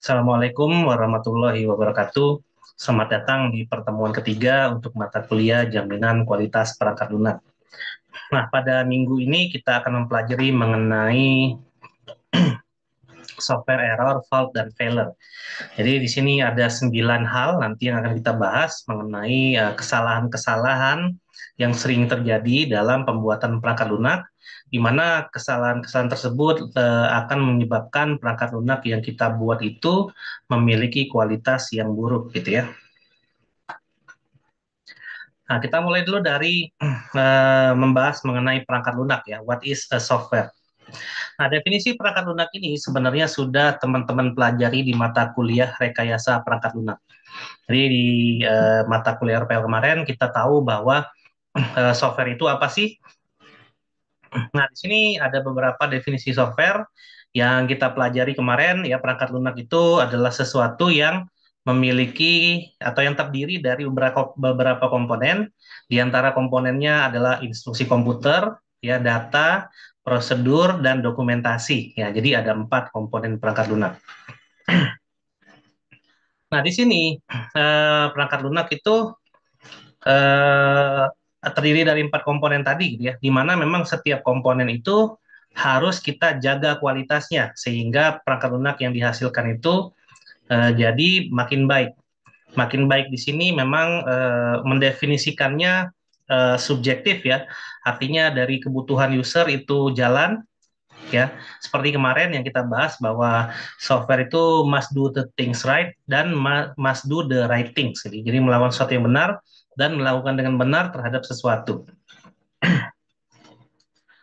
Assalamualaikum warahmatullahi wabarakatuh. Selamat datang di pertemuan ketiga untuk mata kuliah Jaminan Kualitas Perangkat Lunak. Nah, pada minggu ini kita akan mempelajari mengenai software error, fault, dan failure. Jadi di sini ada 9 hal nanti yang akan kita bahas mengenai kesalahan-kesalahan yang sering terjadi dalam pembuatan perangkat lunak, di mana kesalahan-kesalahan tersebut akan menyebabkan perangkat lunak yang kita buat itu memiliki kualitas yang buruk gitu ya. Nah, kita mulai dulu dari membahas mengenai perangkat lunak ya. What is a software? Nah, definisi perangkat lunak ini sebenarnya sudah teman-teman pelajari di mata kuliah rekayasa perangkat lunak. Jadi di mata kuliah RPL kemarin kita tahu bahwa software itu apa sih? Nah, di sini ada beberapa definisi software yang kita pelajari kemarin ya. Perangkat lunak itu adalah sesuatu yang memiliki atau yang terdiri dari beberapa komponen. Di antara komponennya adalah instruksi komputer, ya, data, prosedur, dan dokumentasi. Ya, jadi ada 4 komponen perangkat lunak. Nah, di sini perangkat lunak itu eh, terdiri dari 4 komponen tadi, gitu ya, di mana memang setiap komponen itu harus kita jaga kualitasnya sehingga perangkat lunak yang dihasilkan itu jadi makin baik. Makin baik di sini memang mendefinisikannya subjektif ya, artinya dari kebutuhan user itu jalan ya. Seperti kemarin yang kita bahas bahwa software itu must do the things right dan must do the right things. Jadi melakukan sesuatu yang benar dan melakukan dengan benar terhadap sesuatu.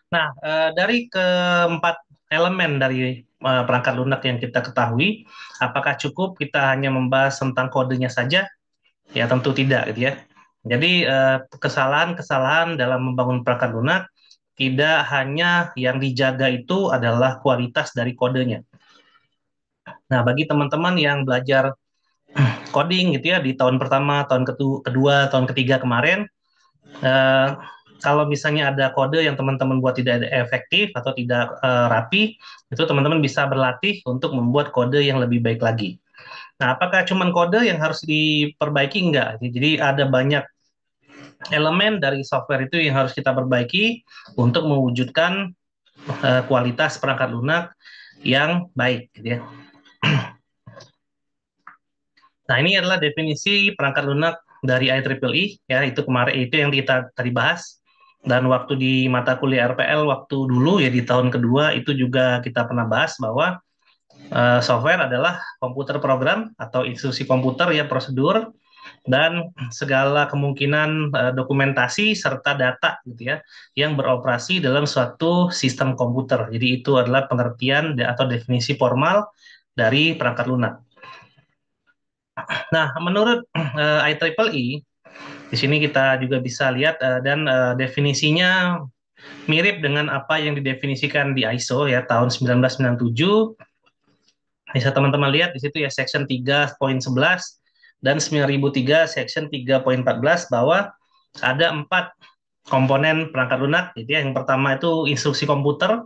Nah, dari keempat elemen dari perangkat lunak yang kita ketahui, apakah cukup kita hanya membahas tentang kodenya saja? Ya, tentu tidak, gitu ya. Jadi, kesalahan-kesalahan dalam membangun perangkat lunak tidak hanya yang dijaga itu adalah kualitas dari kodenya. Nah, bagi teman-teman yang belajar coding gitu ya di tahun pertama, tahun kedua, tahun ketiga kemarin, eh, kalau misalnya ada kode yang teman-teman buat tidak efektif atau tidak rapi, itu teman-teman bisa berlatih untuk membuat kode yang lebih baik lagi. Nah, apakah cuma kode yang harus diperbaiki? Enggak. Jadi ada banyak elemen dari software itu yang harus kita perbaiki untuk mewujudkan kualitas perangkat lunak yang baik, gitu ya. Nah, ini adalah definisi perangkat lunak dari IEEE ya, itu kemarin itu yang kita tadi bahas. Dan waktu di mata kuliah RPL waktu dulu ya di tahun kedua itu juga kita pernah bahas bahwa software adalah komputer program atau instruksi komputer ya, prosedur dan segala kemungkinan dokumentasi serta data gitu ya yang beroperasi dalam suatu sistem komputer. Jadi itu adalah pengertian atau definisi formal dari perangkat lunak. Nah, menurut IEEE, di sini kita juga bisa lihat dan definisinya mirip dengan apa yang didefinisikan di ISO ya tahun 1997. Bisa teman-teman lihat di situ ya section 3.11 dan 9003 section 3.14 bahwa ada 4 komponen perangkat lunak gitu ya. Yang pertama itu instruksi komputer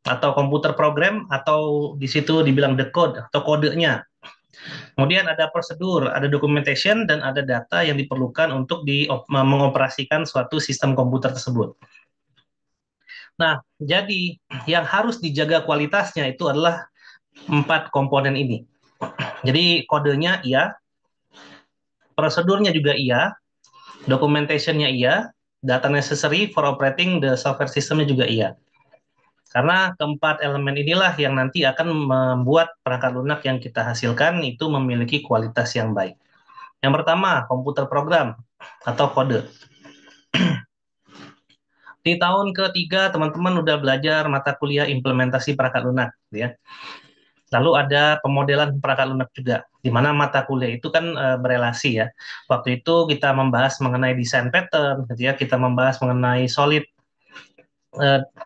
atau komputer program atau di situ dibilang decode atau kodenya. Kemudian ada prosedur, ada documentation, dan ada data yang diperlukan untuk mengoperasikan suatu sistem komputer tersebut. Nah, jadi yang harus dijaga kualitasnya itu adalah 4 komponen ini. Jadi kodenya iya, prosedurnya juga iya, documentationnya iya, data necessary for operating the software systemnya juga iya. Karena keempat elemen inilah yang nanti akan membuat perangkat lunak yang kita hasilkan itu memiliki kualitas yang baik. Yang pertama, komputer program atau kode. Di tahun ketiga, teman-teman udah belajar mata kuliah implementasi perangkat lunak, ya. Lalu ada pemodelan perangkat lunak juga, di mana mata kuliah itu kan berelasi ya. Waktu itu kita membahas mengenai desain pattern, gitu ya. Kita membahas mengenai solid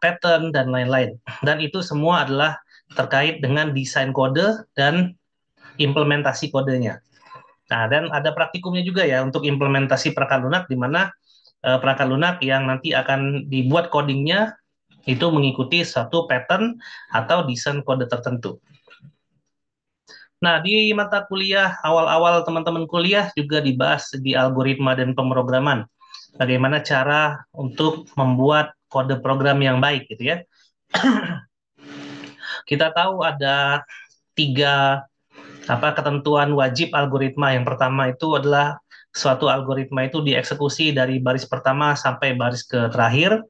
pattern dan lain-lain. Dan itu semua adalah terkait dengan desain kode dan implementasi kodenya. Nah, dan ada praktikumnya juga ya untuk implementasi perangkat lunak, di mana perangkat lunak yang nanti akan dibuat codingnya itu mengikuti satu pattern atau desain kode tertentu. Nah, di mata kuliah awal-awal teman-teman kuliah juga dibahas di algoritma dan pemrograman. Bagaimana cara untuk membuat kode program yang baik gitu ya. Kita tahu ada tiga ketentuan wajib algoritma. Yang pertama itu adalah suatu algoritma itu dieksekusi dari baris pertama sampai baris ke terakhir.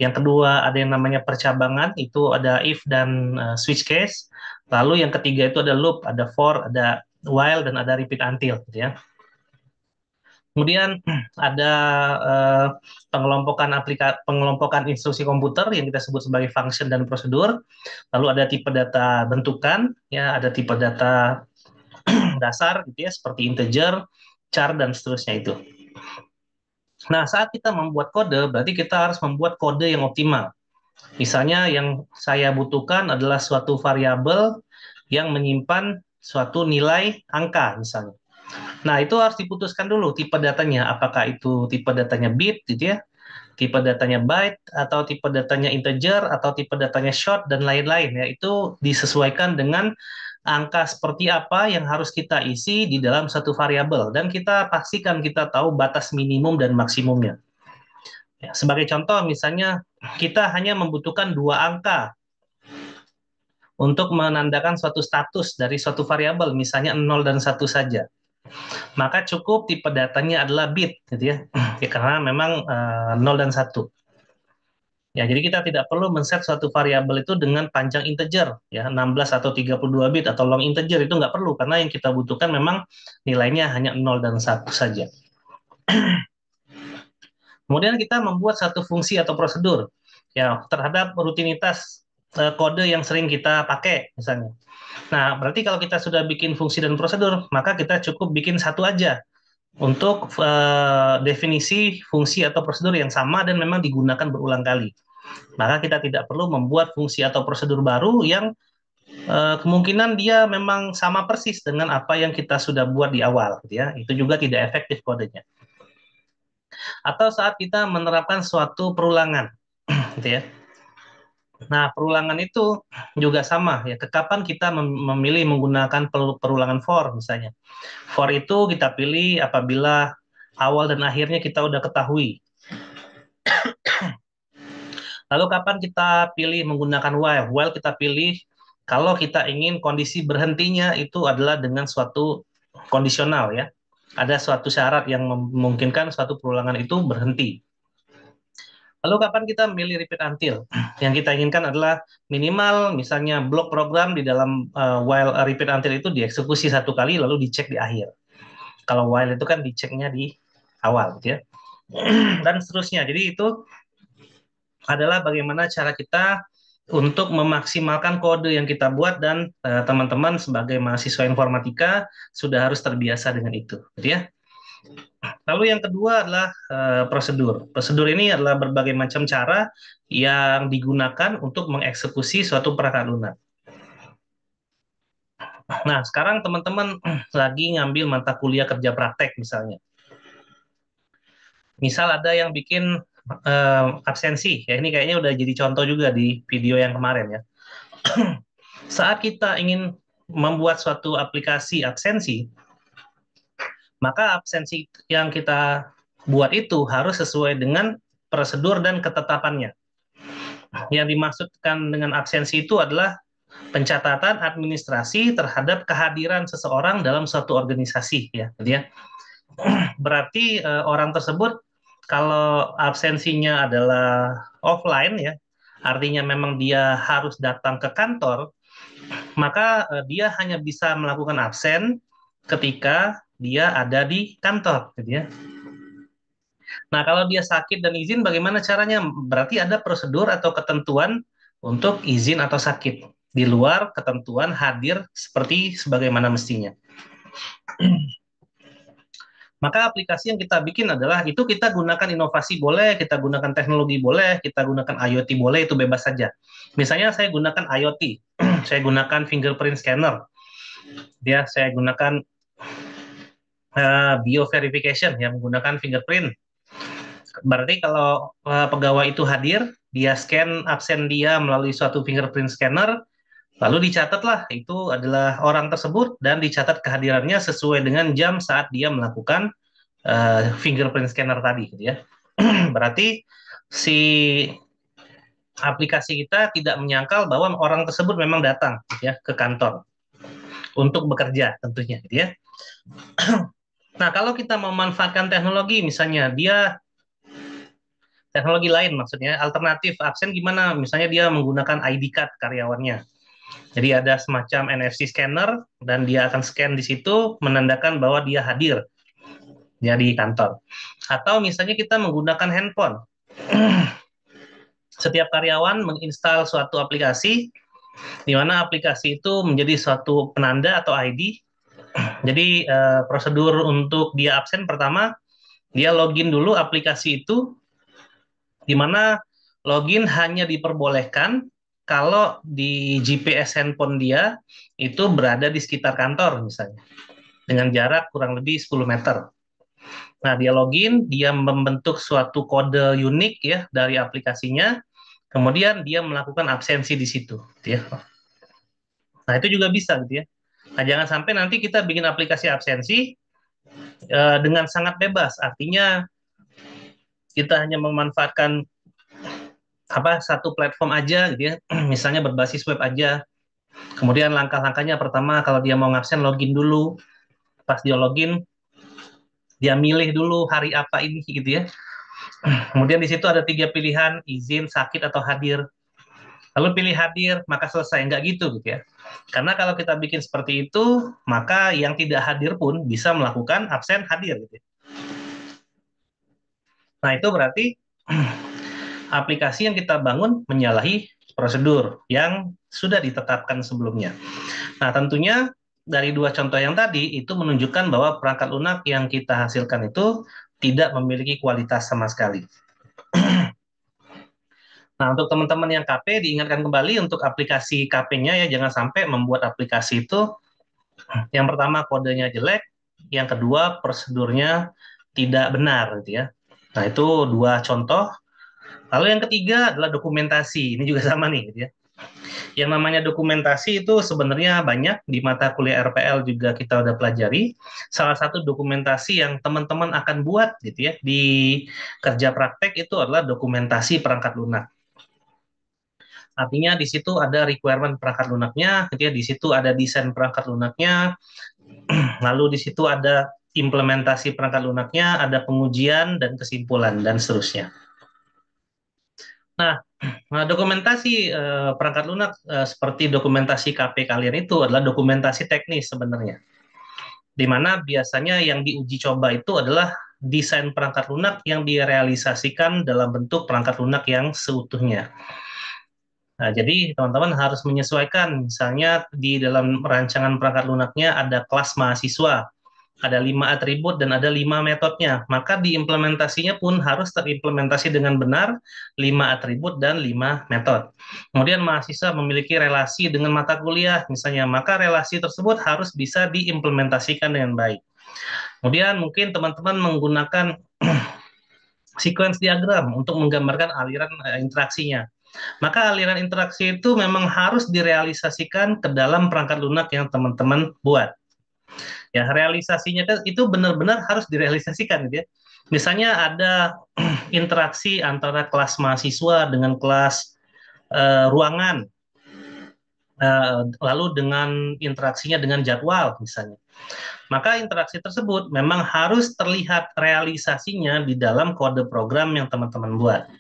Yang kedua ada yang namanya percabangan, itu ada if dan switch case. Lalu yang ketiga itu ada loop, ada for, ada while, dan ada repeat until gitu ya. Kemudian ada eh, pengelompokan instruksi komputer yang kita sebut sebagai function dan prosedur. Lalu ada tipe data bentukan, ya ada tipe data dasar gitu ya seperti integer, char dan seterusnya itu. Nah, saat kita membuat kode berarti kita harus membuat kode yang optimal. Misalnya yang saya butuhkan adalah suatu variabel yang menyimpan suatu nilai angka misalnya. Nah, itu harus diputuskan dulu tipe datanya, apakah itu tipe datanya bit gitu ya, tipe datanya byte atau tipe datanya integer atau tipe datanya short dan lain-lain ya. Itu disesuaikan dengan angka seperti apa yang harus kita isi di dalam satu variabel dan kita pastikan kita tahu batas minimum dan maksimumnya. Ya, sebagai contoh misalnya kita hanya membutuhkan dua angka untuk menandakan suatu status dari suatu variabel misalnya 0 dan 1 saja. Maka cukup tipe datanya adalah bit gitu ya. Ya karena memang 0 dan 1. Ya, jadi kita tidak perlu men-set suatu variabel itu dengan panjang integer, ya 16 atau 32 bit atau long integer itu nggak perlu karena yang kita butuhkan memang nilainya hanya 0 dan 1 saja. Kemudian kita membuat satu fungsi atau prosedur ya terhadap rutinitas kode yang sering kita pakai misalnya. Nah, berarti kalau kita sudah bikin fungsi dan prosedur, maka kita cukup bikin satu aja untuk definisi fungsi atau prosedur yang sama dan memang digunakan berulang kali. Maka kita tidak perlu membuat fungsi atau prosedur baru yang kemungkinan dia memang sama persis dengan apa yang kita sudah buat di awal, gitu ya. Itu juga tidak efektif kodenya. Atau saat kita menerapkan suatu perulangan, gitu ya. Nah, perulangan itu juga sama ya. Kapan kita memilih menggunakan perulangan for misalnya. For itu kita pilih apabila awal dan akhirnya kita udah ketahui. Lalu kapan kita pilih menggunakan while? While kita pilih kalau kita ingin kondisi berhentinya itu adalah dengan suatu kondisional ya. Ada suatu syarat yang memungkinkan suatu perulangan itu berhenti. Lalu kapan kita milih repeat until? Yang kita inginkan adalah minimal misalnya blok program di dalam while repeat until itu dieksekusi satu kali lalu dicek di akhir. Kalau while itu kan diceknya di awal gitu ya. Dan seterusnya. Jadi itu adalah bagaimana cara kita untuk memaksimalkan kode yang kita buat dan teman-teman sebagai mahasiswa informatika sudah harus terbiasa dengan itu, gitu ya. Lalu yang kedua adalah prosedur. Prosedur ini adalah berbagai macam cara yang digunakan untuk mengeksekusi suatu perangkat lunak. Nah, sekarang teman-teman lagi ngambil mata kuliah kerja praktek misalnya. Misal ada yang bikin absensi, ya ini kayaknya udah jadi contoh juga di video yang kemarin ya. Saat kita ingin membuat suatu aplikasi absensi, maka absensi yang kita buat itu harus sesuai dengan prosedur dan ketetapannya. Yang dimaksudkan dengan absensi itu adalah pencatatan administrasi terhadap kehadiran seseorang dalam suatu organisasi ya, gitu ya. Berarti orang tersebut kalau absensinya adalah offline ya, artinya memang dia harus datang ke kantor, maka dia hanya bisa melakukan absen ketika dia ada di kantor, gitu ya. Nah, kalau dia sakit dan izin, bagaimana caranya? Berarti ada prosedur atau ketentuan untuk izin atau sakit di luar ketentuan hadir seperti sebagaimana mestinya. Maka aplikasi yang kita bikin adalah itu kita gunakan inovasi boleh, kita gunakan teknologi boleh, kita gunakan IoT boleh, itu bebas saja. Misalnya saya gunakan IoT, saya gunakan fingerprint scanner, dia saya gunakan bio verification yang menggunakan fingerprint. Berarti kalau pegawai itu hadir, dia scan absen dia melalui suatu fingerprint scanner, Lalu dicatatlah itu adalah orang tersebut dan dicatat kehadirannya sesuai dengan jam saat dia melakukan fingerprint scanner tadi, gitu ya. Berarti si aplikasi kita tidak menyangkal bahwa orang tersebut memang datang, gitu ya, ke kantor untuk bekerja tentunya, gitu ya. Nah, kalau kita memanfaatkan teknologi, misalnya dia teknologi lain, maksudnya alternatif absen gimana? Misalnya dia menggunakan ID card karyawannya. Jadi ada semacam NFC scanner dan dia akan scan di situ menandakan bahwa dia hadir dia di kantor. Atau misalnya kita menggunakan handphone. Setiap karyawan menginstal suatu aplikasi di mana aplikasi itu menjadi suatu penanda atau ID. Jadi prosedur untuk dia absen pertama dia login dulu aplikasi itu, di mana login hanya diperbolehkan kalau di GPS handphone dia itu berada di sekitar kantor misalnya, dengan jarak kurang lebih 10 meter. Nah, dia login, dia membentuk suatu kode unik ya dari aplikasinya, kemudian dia melakukan absensi di situ, gitu ya. Nah, itu juga bisa gitu ya. Nah, jangan sampai nanti kita bikin aplikasi absensi dengan sangat bebas, artinya kita hanya memanfaatkan satu platform aja gitu ya, misalnya berbasis web aja. Kemudian langkah-langkahnya pertama kalau dia mau ngabsen login dulu, pas dia login dia milih dulu hari apa ini gitu ya. Kemudian di situ ada 3 pilihan, izin, sakit atau hadir. Lalu pilih hadir, maka selesai. Nggak gitu gitu ya. Karena kalau kita bikin seperti itu, maka yang tidak hadir pun bisa melakukan absen hadir gitu ya. Nah, itu berarti aplikasi yang kita bangun menyalahi prosedur yang sudah ditetapkan sebelumnya. Nah, tentunya dari 2 contoh yang tadi itu menunjukkan bahwa perangkat lunak yang kita hasilkan itu tidak memiliki kualitas sama sekali. Nah, untuk teman-teman yang KP, diingatkan kembali untuk aplikasi KP-nya ya, jangan sampai membuat aplikasi itu yang pertama kodenya jelek, yang kedua prosedurnya tidak benar gitu ya. Nah, itu 2 contoh. Lalu yang ketiga adalah dokumentasi. Ini juga sama nih gitu ya. Yang namanya dokumentasi itu sebenarnya banyak di mata kuliah RPL juga kita udah pelajari. Salah satu dokumentasi yang teman-teman akan buat gitu ya di kerja praktek itu adalah dokumentasi perangkat lunak. Artinya di situ ada requirement perangkat lunaknya, gitu ya, di situ ada desain perangkat lunaknya, lalu di situ ada implementasi perangkat lunaknya, ada pengujian dan kesimpulan dan seterusnya. Nah, dokumentasi perangkat lunak seperti dokumentasi KP kalian itu adalah dokumentasi teknis sebenarnya, di mana biasanya yang diuji coba itu adalah desain perangkat lunak yang direalisasikan dalam bentuk perangkat lunak yang seutuhnya. Nah, jadi teman-teman harus menyesuaikan, misalnya di dalam rancangan perangkat lunaknya ada kelas mahasiswa, ada 5 atribut dan ada 5 metodenya, maka diimplementasinya pun harus terimplementasi dengan benar 5 atribut dan 5 metode. Kemudian mahasiswa memiliki relasi dengan mata kuliah, misalnya, maka relasi tersebut harus bisa diimplementasikan dengan baik. Kemudian mungkin teman-teman menggunakan sequence diagram untuk menggambarkan aliran interaksinya. Maka aliran interaksi itu memang harus direalisasikan ke dalam perangkat lunak yang teman-teman buat. Ya, realisasinya kan itu benar-benar harus direalisasikan gitu ya. Misalnya ada interaksi antara kelas mahasiswa dengan kelas ruangan, lalu dengan interaksinya dengan jadwal misalnya. Maka interaksi tersebut memang harus terlihat realisasinya di dalam kode program yang teman-teman buat.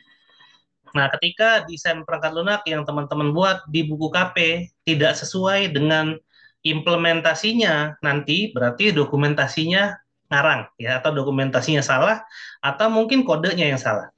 Nah, ketika desain perangkat lunak yang teman-teman buat di buku KP tidak sesuai dengan implementasinya, nanti berarti dokumentasinya ngarang ya, atau dokumentasinya salah, atau mungkin kodenya yang salah.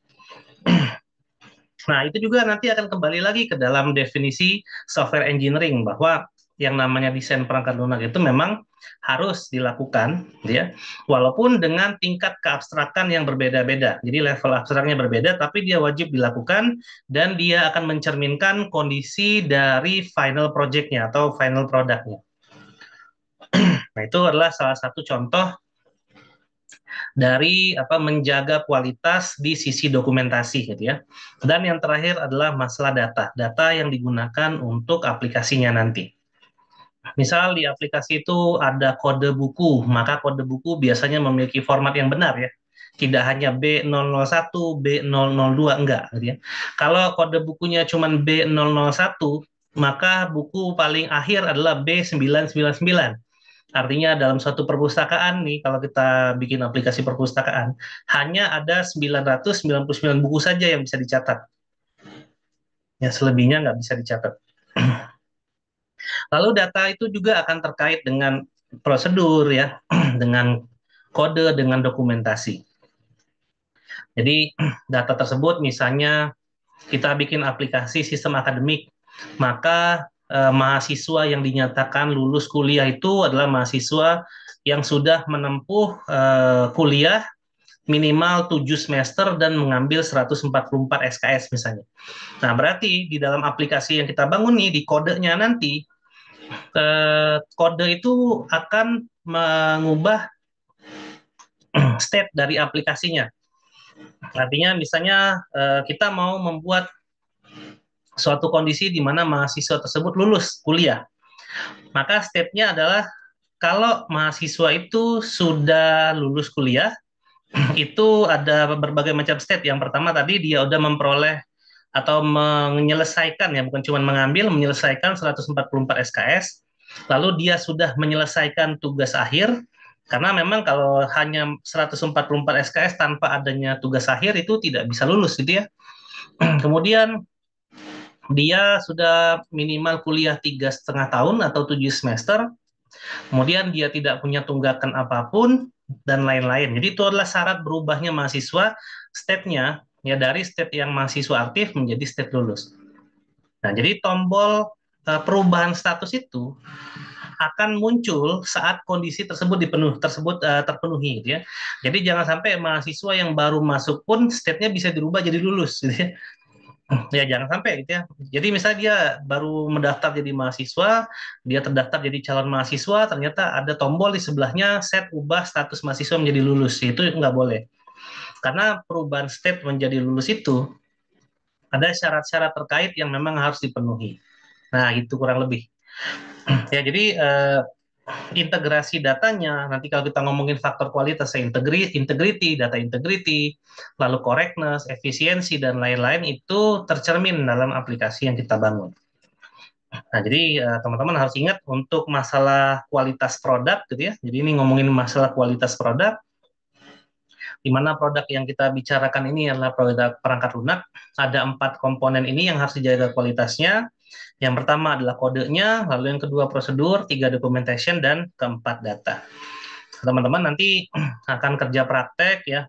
Nah, itu juga nanti akan kembali lagi ke dalam definisi software engineering, bahwa yang namanya desain perangkat lunak itu memang harus dilakukan, ya, walaupun dengan tingkat keabstrakan yang berbeda-beda. Jadi level abstraknya berbeda, tapi dia wajib dilakukan dan dia akan mencerminkan kondisi dari final project-nya atau final product-nya. Nah, itu adalah salah satu contoh dari menjaga kualitas di sisi dokumentasi gitu ya. Dan yang terakhir adalah masalah data yang digunakan untuk aplikasinya nanti. Misal di aplikasi itu ada kode buku, maka kode buku biasanya memiliki format yang benar ya. Tidak hanya B001, B002, enggak gitu ya. Kalau kode bukunya cuma B001, maka buku paling akhir adalah B999. Artinya dalam suatu perpustakaan nih, kalau kita bikin aplikasi perpustakaan, hanya ada 999 buku saja yang bisa dicatat. Ya, selebihnya nggak bisa dicatat. Lalu data itu juga akan terkait dengan prosedur ya, dengan kode, dengan dokumentasi. Jadi data tersebut misalnya kita bikin aplikasi sistem akademik, maka mahasiswa yang dinyatakan lulus kuliah itu adalah mahasiswa yang sudah menempuh kuliah minimal 7 semester dan mengambil 144 SKS misalnya. Nah, berarti di dalam aplikasi yang kita bangun nih, di kodenya nanti, kode itu akan mengubah state dari aplikasinya. Artinya misalnya kita mau membuat suatu kondisi di mana mahasiswa tersebut lulus kuliah. Maka state-nya adalah kalau mahasiswa itu sudah lulus kuliah, itu ada berbagai macam state. Yang pertama tadi dia udah memperoleh atau menyelesaikan ya, bukan cuma mengambil, menyelesaikan 144 SKS. Lalu dia sudah menyelesaikan tugas akhir, karena memang kalau hanya 144 SKS tanpa adanya tugas akhir itu tidak bisa lulus gitu ya. Kemudian dia sudah minimal kuliah 3,5 tahun atau 7 semester, kemudian dia tidak punya tunggakan apapun, dan lain-lain. Jadi itu adalah syarat berubahnya mahasiswa, state-nya, ya dari state yang mahasiswa aktif menjadi state lulus. Nah, jadi tombol perubahan status itu akan muncul saat kondisi tersebut terpenuhi gitu ya. Jadi jangan sampai mahasiswa yang baru masuk pun state-nya bisa dirubah jadi lulus gitu ya. Ya jangan sampai gitu ya. Jadi misalnya dia baru mendaftar jadi mahasiswa, dia terdaftar jadi calon mahasiswa, ternyata ada tombol di sebelahnya set ubah status mahasiswa menjadi lulus. Itu nggak boleh. Karena perubahan state menjadi lulus itu ada syarat-syarat terkait yang memang harus dipenuhi. Nah, itu kurang lebih. Ya, jadi integrasi datanya, nanti kalau kita ngomongin faktor kualitas, integrity, data integrity, lalu correctness, efisiensi, dan lain-lain itu tercermin dalam aplikasi yang kita bangun. Nah, jadi teman-teman harus ingat untuk masalah kualitas produk gitu ya. Jadi ini ngomongin masalah kualitas produk, di mana produk yang kita bicarakan ini adalah produk perangkat lunak. Ada 4 komponen ini yang harus dijaga kualitasnya. Yang pertama adalah kodenya, lalu yang kedua prosedur, 3 documentation, dan keempat data. Teman-teman nanti akan kerja praktek ya,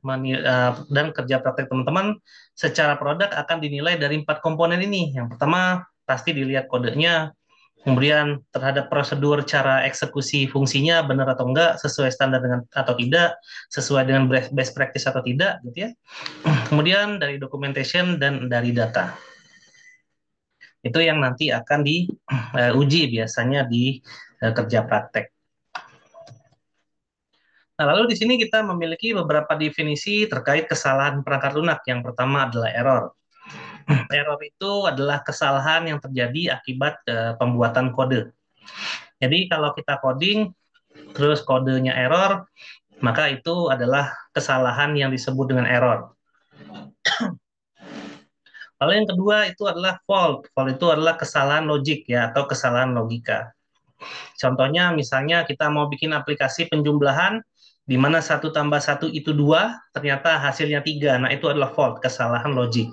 dan kerja praktek teman-teman secara produk akan dinilai dari 4 komponen ini. Yang pertama pasti dilihat kodenya, kemudian terhadap prosedur cara eksekusi fungsinya benar atau enggak, sesuai standar dengan atau tidak, sesuai dengan best practice atau tidak gitu ya. Kemudian dari documentation dan dari data. Itu yang nanti akan diuji biasanya di kerja praktek. Nah, lalu di sini kita memiliki beberapa definisi terkait kesalahan perangkat lunak. Yang pertama adalah error. Error itu adalah kesalahan yang terjadi akibat pembuatan kode. Jadi kalau kita coding, terus kodenya error, maka itu adalah kesalahan yang disebut dengan error. Lalu yang kedua itu adalah fault. Fault itu adalah kesalahan logik ya, atau kesalahan logika. Contohnya misalnya kita mau bikin aplikasi penjumlahan, di mana 1 tambah 1 itu 2, ternyata hasilnya 3. Nah, itu adalah fault, kesalahan logik.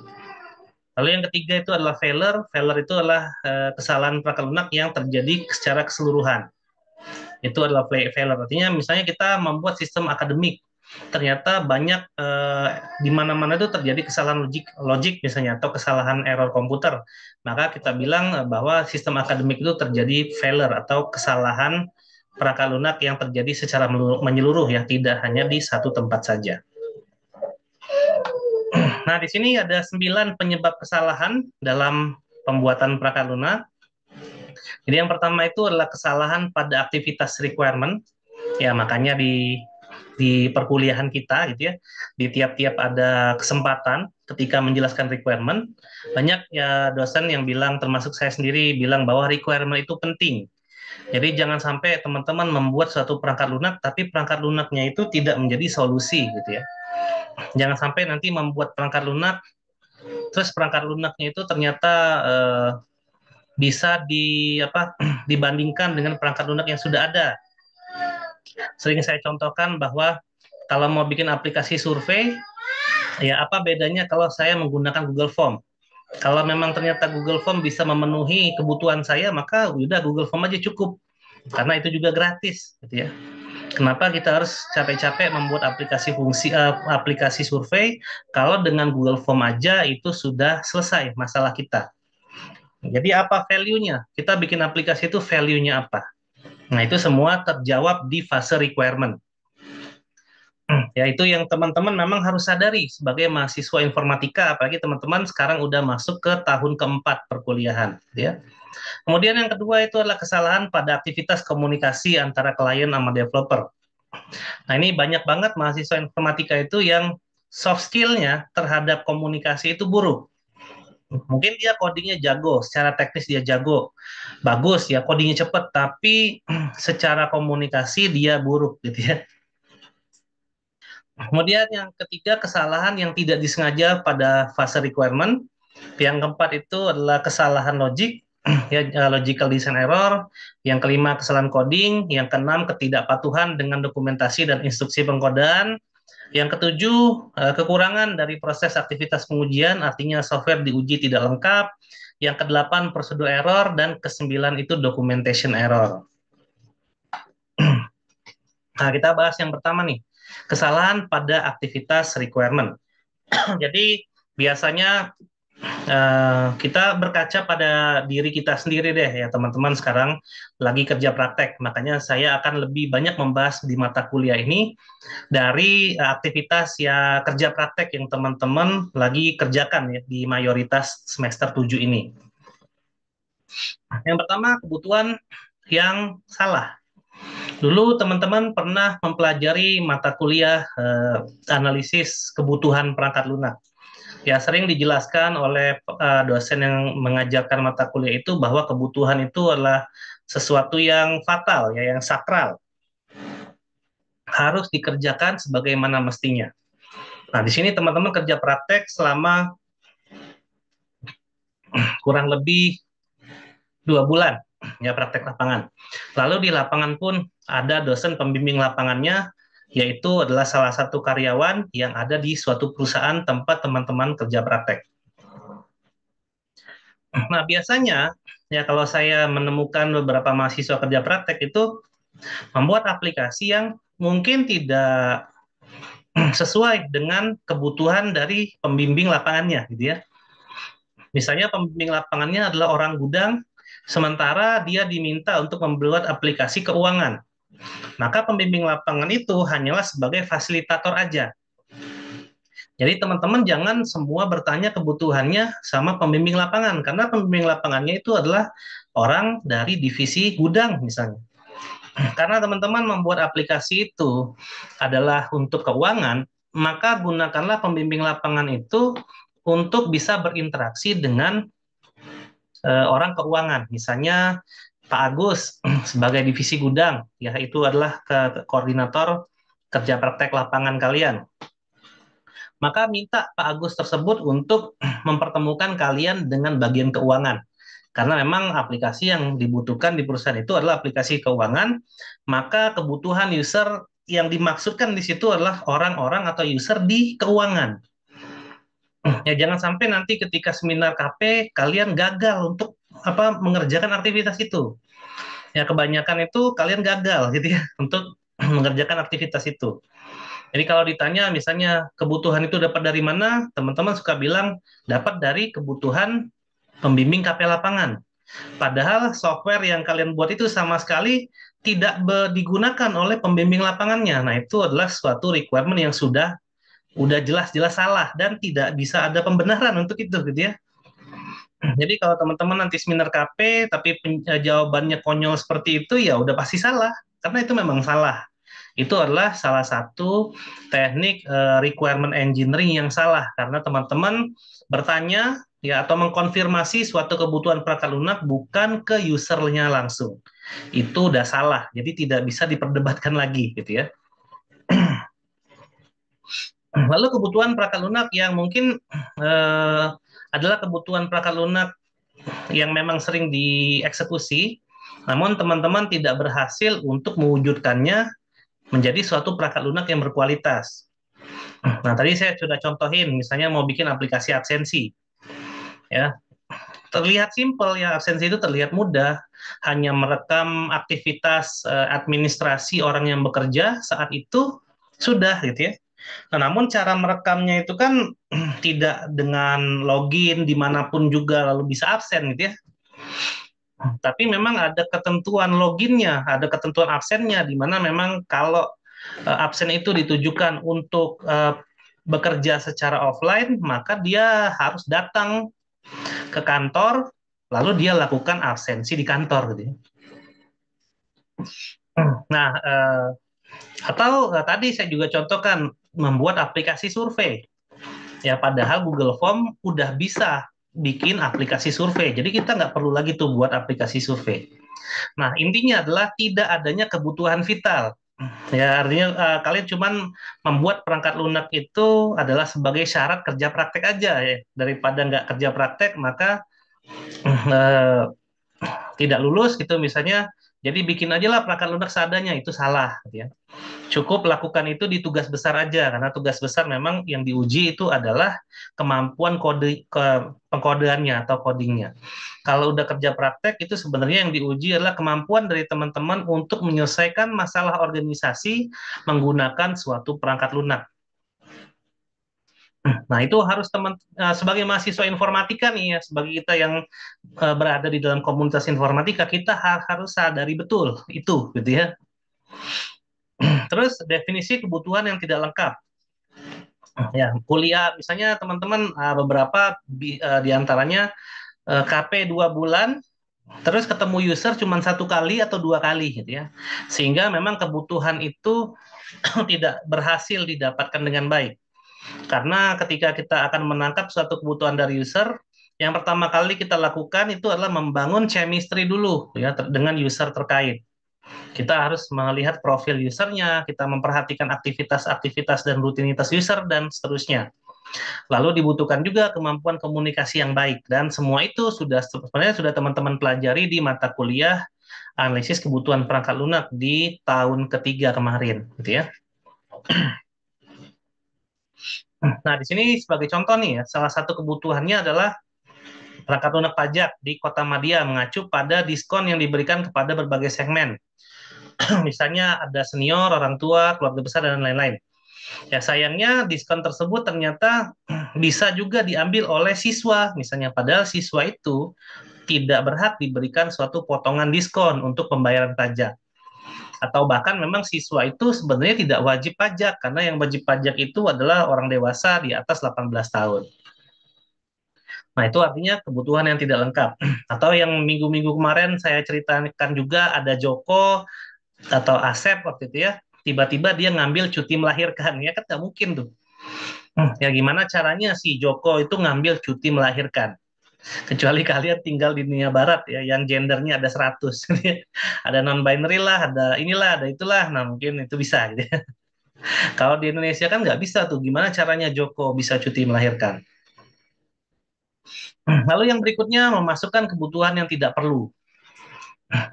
Lalu yang ketiga itu adalah failure. Failure itu adalah kesalahan perangkat lunak yang terjadi secara keseluruhan. Itu adalah failure. Artinya misalnya kita membuat sistem akademik, ternyata banyak di mana-mana itu terjadi kesalahan logik misalnya, atau kesalahan error komputer. Maka kita bilang bahwa sistem akademik itu terjadi failure atau kesalahan perangkat lunak yang terjadi secara menyeluruh ya, tidak hanya di satu tempat saja. Nah, di sini ada 9 penyebab kesalahan dalam pembuatan perangkat lunak. Jadi yang pertama itu adalah kesalahan pada aktivitas requirement. Ya, makanya di di perkuliahan kita gitu ya, di tiap-tiap ada kesempatan ketika menjelaskan requirement, banyak ya dosen yang bilang, termasuk saya sendiri bilang bahwa requirement itu penting. Jadi jangan sampai teman-teman membuat suatu perangkat lunak, tapi perangkat lunaknya itu tidak menjadi solusi gitu ya. Jangan sampai nanti membuat perangkat lunak, terus perangkat lunaknya itu ternyata bisa dibandingkan dengan perangkat lunak yang sudah ada. Sering saya contohkan bahwa kalau mau bikin aplikasi survei, ya apa bedanya kalau saya menggunakan Google Form? Kalau memang ternyata Google Form bisa memenuhi kebutuhan saya, maka udah Google Form aja cukup. Karena itu juga gratis, gitu ya. Kenapa kita harus capek-capek membuat aplikasi survei kalau dengan Google Form aja itu sudah selesai masalah kita. Jadi apa value-nya? Kita bikin aplikasi itu value-nya apa? Nah, itu semua terjawab di fase requirement. Ya, itu yang teman-teman memang harus sadari sebagai mahasiswa informatika, apalagi teman-teman sekarang udah masuk ke tahun keempat perkuliahan, ya. Kemudian yang kedua itu adalah kesalahan pada aktivitas komunikasi antara klien sama developer. Nah, ini banyak banget mahasiswa informatika itu yang soft skill-nya terhadap komunikasi itu buruk. Mungkin dia codingnya jago, secara teknis dia jago, bagus ya, codingnya cepat, tapi secara komunikasi dia buruk gitu ya. Kemudian yang ketiga, kesalahan yang tidak disengaja pada fase requirement. Yang keempat itu adalah kesalahan logik, ya, logical design error. Yang kelima, kesalahan coding. Yang keenam, ketidakpatuhan dengan dokumentasi dan instruksi pengkodaan. Yang ketujuh, kekurangan dari proses aktivitas pengujian, artinya software diuji tidak lengkap. Yang kedelapan, prosedur error. Dan kesembilan itu documentation error. Nah, kita bahas yang pertama nih, kesalahan pada aktivitas requirement. Jadi biasanya kita berkaca pada diri kita sendiri deh ya teman-teman, sekarang lagi kerja praktek. Makanya saya akan lebih banyak membahas di mata kuliah ini dari aktivitas ya kerja praktek yang teman-teman lagi kerjakan ya di mayoritas semester 7 ini. Yang pertama, kebutuhan yang salah. Dulu teman-teman pernah mempelajari mata kuliah analisis kebutuhan perangkat lunak. Ya, sering dijelaskan oleh dosen yang mengajarkan mata kuliah itu bahwa kebutuhan itu adalah sesuatu yang fatal, ya, yang sakral. Harus dikerjakan sebagaimana mestinya. Nah, di sini teman-teman kerja praktek selama kurang lebih 2 bulan, ya praktek lapangan. Lalu di lapangan pun ada dosen pembimbing lapangannya, yaitu adalah salah satu karyawan yang ada di suatu perusahaan tempat teman-teman kerja praktek. Nah, biasanya ya kalau saya menemukan beberapa mahasiswa kerja praktek itu membuat aplikasi yang mungkin tidak sesuai dengan kebutuhan dari pembimbing lapangannya gitu ya. Misalnya pembimbing lapangannya adalah orang gudang, sementara dia diminta untuk membuat aplikasi keuangan. Maka pembimbing lapangan itu hanyalah sebagai fasilitator aja. Jadi teman-teman jangan semua bertanya kebutuhannya sama pembimbing lapangan, karena pembimbing lapangannya itu adalah orang dari divisi gudang misalnya. Karena teman-teman membuat aplikasi itu adalah untuk keuangan, maka gunakanlah pembimbing lapangan itu untuk bisa berinteraksi dengan orang keuangan. Misalnya Pak Agus sebagai divisi gudang, ya itu adalah koordinator kerja praktek lapangan kalian. Maka minta Pak Agus tersebut untuk mempertemukan kalian dengan bagian keuangan. Karena memang aplikasi yang dibutuhkan di perusahaan itu adalah aplikasi keuangan, maka kebutuhan user yang dimaksudkan di situ adalah orang-orang atau user di keuangan. Ya jangan sampai nanti ketika seminar KP kalian gagal untuk mengerjakan aktivitas itu. Ya kebanyakan itu kalian gagal gitu ya untuk mengerjakan aktivitas itu. Jadi kalau ditanya misalnya kebutuhan itu dapat dari mana, teman-teman suka bilang dapat dari kebutuhan pembimbing KP lapangan. Padahal software yang kalian buat itu sama sekali tidak digunakan oleh pembimbing lapangannya. Nah, itu adalah suatu requirement yang udah jelas-jelas salah dan tidak bisa ada pembenaran untuk itu gitu ya. Jadi kalau teman-teman nanti seminar KP tapi jawabannya konyol seperti itu ya udah pasti salah karena itu memang salah. itu adalah salah satu teknik requirement engineering yang salah karena teman-teman bertanya ya atau mengkonfirmasi suatu kebutuhan perangkat lunak bukan ke usernya langsung. Itu udah salah, jadi tidak bisa diperdebatkan lagi gitu ya. Lalu kebutuhan perangkat lunak yang mungkin eh, adalah kebutuhan perangkat lunak yang memang sering dieksekusi, namun teman-teman tidak berhasil untuk mewujudkannya menjadi suatu perangkat lunak yang berkualitas. Nah, tadi saya sudah contohin, misalnya mau bikin aplikasi absensi, ya terlihat simpel ya, absensi itu terlihat mudah, hanya merekam aktivitas administrasi orang yang bekerja saat itu sudah gitu ya. Nah, namun cara merekamnya itu kan tidak dengan login dimanapun juga lalu bisa absen gitu ya. Tapi memang ada ketentuan loginnya, ada ketentuan absennya, di mana memang kalau absen itu ditujukan untuk bekerja secara offline, maka dia harus datang ke kantor, lalu dia lakukan absensi di kantor gitu ya. Nah, atau tadi saya juga contohkan membuat aplikasi survei. Ya, padahal Google Form udah bisa bikin aplikasi survei. Jadi kita nggak perlu lagi tuh buat aplikasi survei. Nah, intinya adalah tidak adanya kebutuhan vital. Ya, artinya kalian cuman membuat perangkat lunak itu adalah sebagai syarat kerja praktek aja ya. Daripada nggak kerja praktek, maka eh, tidak lulus gitu misalnya. Jadi bikin aja lah perangkat lunak seadanya, itu salah gitu ya. Cukup lakukan itu di tugas besar aja, karena tugas besar memang yang diuji itu adalah kemampuan pengkodeannya atau codingnya. Kalau udah kerja praktek, itu sebenarnya yang diuji adalah kemampuan dari teman-teman untuk menyelesaikan masalah organisasi menggunakan suatu perangkat lunak. Nah, itu harus sebagai mahasiswa informatika nih ya, sebagai kita yang berada di dalam komunitas informatika, kita harus sadari betul itu gitu ya. Terus definisi kebutuhan yang tidak lengkap. Ya, kuliah misalnya teman-teman beberapa di antaranya KP 2 bulan, terus ketemu user cuma 1 kali atau 2 kali gitu ya, sehingga memang kebutuhan itu tidak berhasil didapatkan dengan baik. Karena ketika kita akan menangkap suatu kebutuhan dari user, yang pertama kali kita lakukan itu adalah membangun chemistry dulu ya dengan user terkait. Kita harus melihat profil usernya, kita memperhatikan aktivitas-aktivitas dan rutinitas user, dan seterusnya. Lalu dibutuhkan juga kemampuan komunikasi yang baik, dan semua itu sudah sebenarnya sudah teman-teman pelajari di mata kuliah analisis kebutuhan perangkat lunak di tahun ketiga kemarin, gitu ya. Nah, di sini sebagai contoh nih ya, salah satu kebutuhannya adalah perangkat lunak pajak di Kota Madia mengacu pada diskon yang diberikan kepada berbagai segmen. Misalnya ada senior, orang tua, keluarga besar, dan lain-lain. Ya sayangnya diskon tersebut ternyata bisa juga diambil oleh siswa, misalnya padahal siswa itu tidak berhak diberikan suatu potongan diskon untuk pembayaran pajak. Atau bahkan memang siswa itu sebenarnya tidak wajib pajak, karena yang wajib pajak itu adalah orang dewasa di atas 18 tahun. Nah, itu artinya kebutuhan yang tidak lengkap. Atau yang minggu-minggu kemarin saya ceritakan juga ada Joko atau Asep waktu itu ya, tiba-tiba dia ngambil cuti melahirkan, ya kan nggak mungkin tuh. Ya gimana caranya si Joko itu ngambil cuti melahirkan? Kecuali kalian tinggal di dunia barat ya, yang gendernya ada 100. Ada non-binary lah, ada inilah, ada itulah. Nah mungkin itu bisa gitu. Kalau di Indonesia kan nggak bisa tuh, gimana caranya Joko bisa cuti melahirkan? Lalu yang berikutnya memasukkan kebutuhan yang tidak perlu.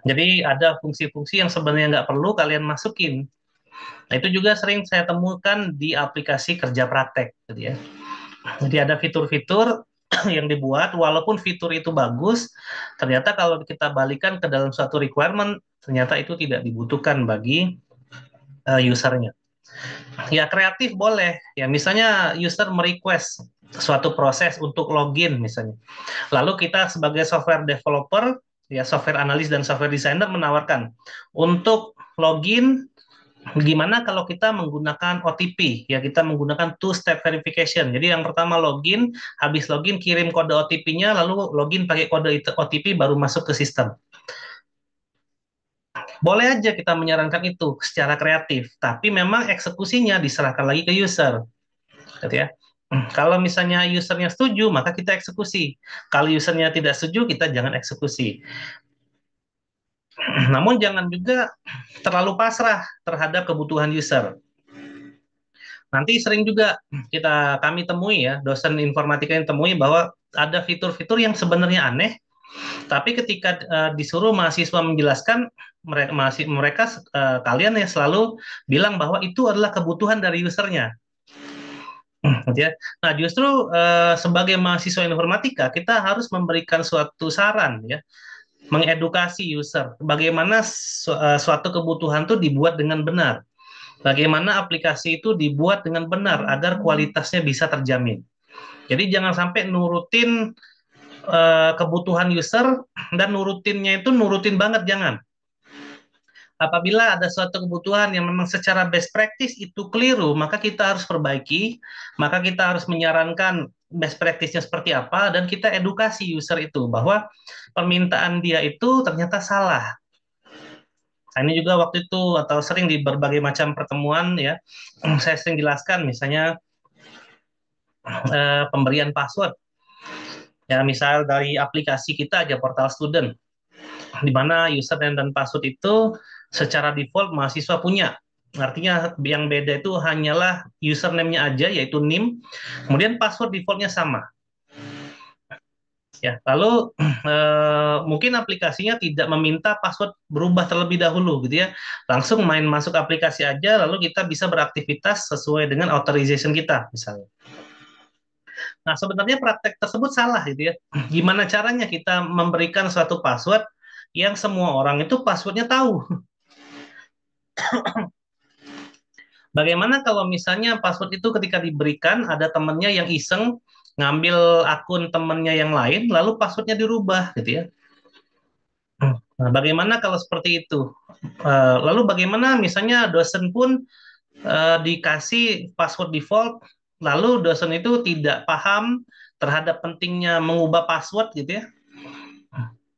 Jadi ada fungsi-fungsi yang sebenarnya nggak perlu kalian masukin. Nah itu juga sering saya temukan di aplikasi kerja praktek, gitu ya. Jadi ada fitur-fitur yang dibuat, walaupun fitur itu bagus, ternyata kalau kita balikan ke dalam suatu requirement, ternyata itu tidak dibutuhkan bagi usernya. Ya kreatif boleh, ya misalnya user merequest suatu proses untuk login misalnya. Lalu kita sebagai software developer, ya software analis dan software designer menawarkan untuk login. Gimana kalau kita menggunakan OTP? Ya, kita menggunakan two-step verification. Jadi yang pertama login, habis login kirim kode OTP-nya, lalu login pakai kode OTP baru masuk ke sistem. Boleh aja kita menyarankan itu secara kreatif, tapi memang eksekusinya diserahkan lagi ke user, gitu ya. Kalau misalnya usernya setuju, maka kita eksekusi. Kalau usernya tidak setuju, kita jangan eksekusi. Namun jangan juga terlalu pasrah terhadap kebutuhan user. Nanti sering juga kami temui ya, dosen informatika yang temui bahwa ada fitur-fitur yang sebenarnya aneh, tapi ketika disuruh mahasiswa menjelaskan, kalian ya selalu bilang bahwa itu adalah kebutuhan dari usernya. Gitu ya. Nah, justru sebagai mahasiswa informatika kita harus memberikan suatu saran ya, mengedukasi user bagaimana suatu kebutuhan itu dibuat dengan benar. Bagaimana aplikasi itu dibuat dengan benar agar kualitasnya bisa terjamin. Jadi jangan sampai nurutin kebutuhan user dan nurutinnya itu nurutin banget, jangan. Apabila ada suatu kebutuhan yang memang secara best practice itu keliru, maka kita harus perbaiki, maka kita harus menyarankan best practice-nya seperti apa, dan kita edukasi user itu bahwa permintaan dia itu ternyata salah. Nah, ini juga waktu itu atau sering di berbagai macam pertemuan ya, saya sering jelaskan misalnya pemberian password. Ya, misal dari aplikasi kita aja portal student, di mana username dan password itu secara default mahasiswa punya. Artinya yang beda itu hanyalah username-nya aja, yaitu NIM, kemudian password defaultnya sama. Ya, lalu mungkin aplikasinya tidak meminta password berubah terlebih dahulu, gitu ya. Langsung main masuk aplikasi aja, lalu kita bisa beraktivitas sesuai dengan authorization kita, misalnya. Nah, sebenarnya praktek tersebut salah, gitu ya. Gimana caranya kita memberikan suatu password yang semua orang itu passwordnya tahu? Bagaimana kalau misalnya password itu ketika diberikan ada temannya yang iseng ngambil akun temannya yang lain, lalu passwordnya dirubah, gitu ya. Nah, bagaimana kalau seperti itu? Lalu bagaimana misalnya dosen pun dikasih password default, lalu dosen itu tidak paham terhadap pentingnya mengubah password, gitu ya.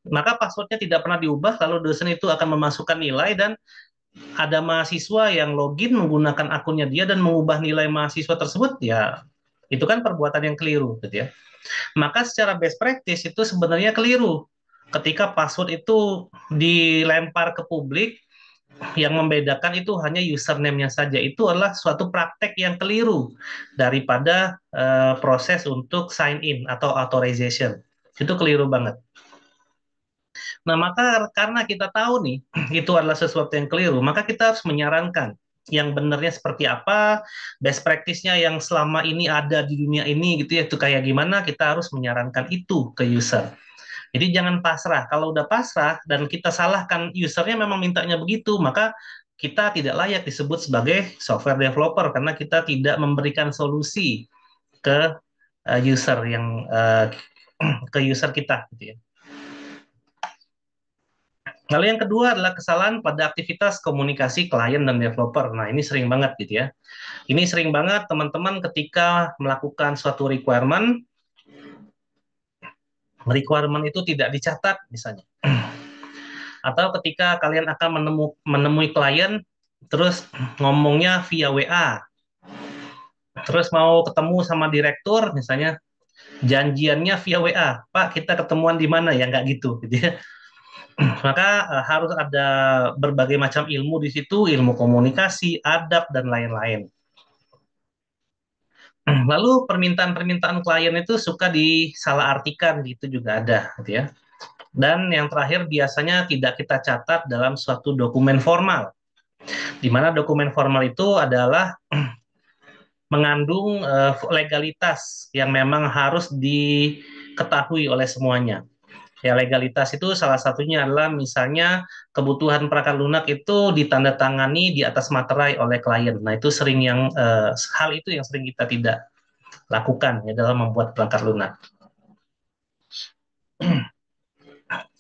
Maka passwordnya tidak pernah diubah, lalu dosen itu akan memasukkan nilai dan ada mahasiswa yang login menggunakan akunnya dia dan mengubah nilai mahasiswa tersebut, ya itu kan perbuatan yang keliru, gitu ya. Maka secara best practice itu sebenarnya keliru. Ketika password itu dilempar ke publik, yang membedakan itu hanya username-nya saja. Itu adalah suatu praktek yang keliru daripada proses untuk sign in atau authorization. Itu keliru banget. Nah, maka karena kita tahu nih, itu adalah sesuatu yang keliru, maka kita harus menyarankan yang benarnya seperti apa, best practice-nya yang selama ini ada di dunia ini gitu ya, itu kayak gimana, kita harus menyarankan itu ke user. Jadi jangan pasrah. Kalau udah pasrah dan kita salahkan usernya memang mintanya begitu, maka kita tidak layak disebut sebagai software developer karena kita tidak memberikan solusi ke user yang ke user kita gitu ya. Lalu yang kedua adalah kesalahan pada aktivitas komunikasi klien dan developer. Nah, ini sering banget gitu ya. Ini sering banget teman-teman ketika melakukan suatu requirement itu tidak dicatat misalnya. Atau ketika kalian akan menemui klien, terus ngomongnya via WA, terus mau ketemu sama direktur misalnya, janjiannya via WA, Pak kita ketemuan di mana ya, nggak gitu, gitu ya. Maka harus ada berbagai macam ilmu di situ, ilmu komunikasi, adab, dan lain-lain. Lalu permintaan-permintaan klien itu suka disalahartikan, gitu juga ada, gitu ya. Dan yang terakhir biasanya tidak kita catat dalam suatu dokumen formal, di mana dokumen formal itu adalah mengandung legalitas yang memang harus diketahui oleh semuanya. Ya, legalitas itu salah satunya adalah misalnya kebutuhan perangkat lunak itu ditandatangani di atas materai oleh klien. Nah, itu hal itu yang sering kita tidak lakukan ya dalam membuat perangkat lunak.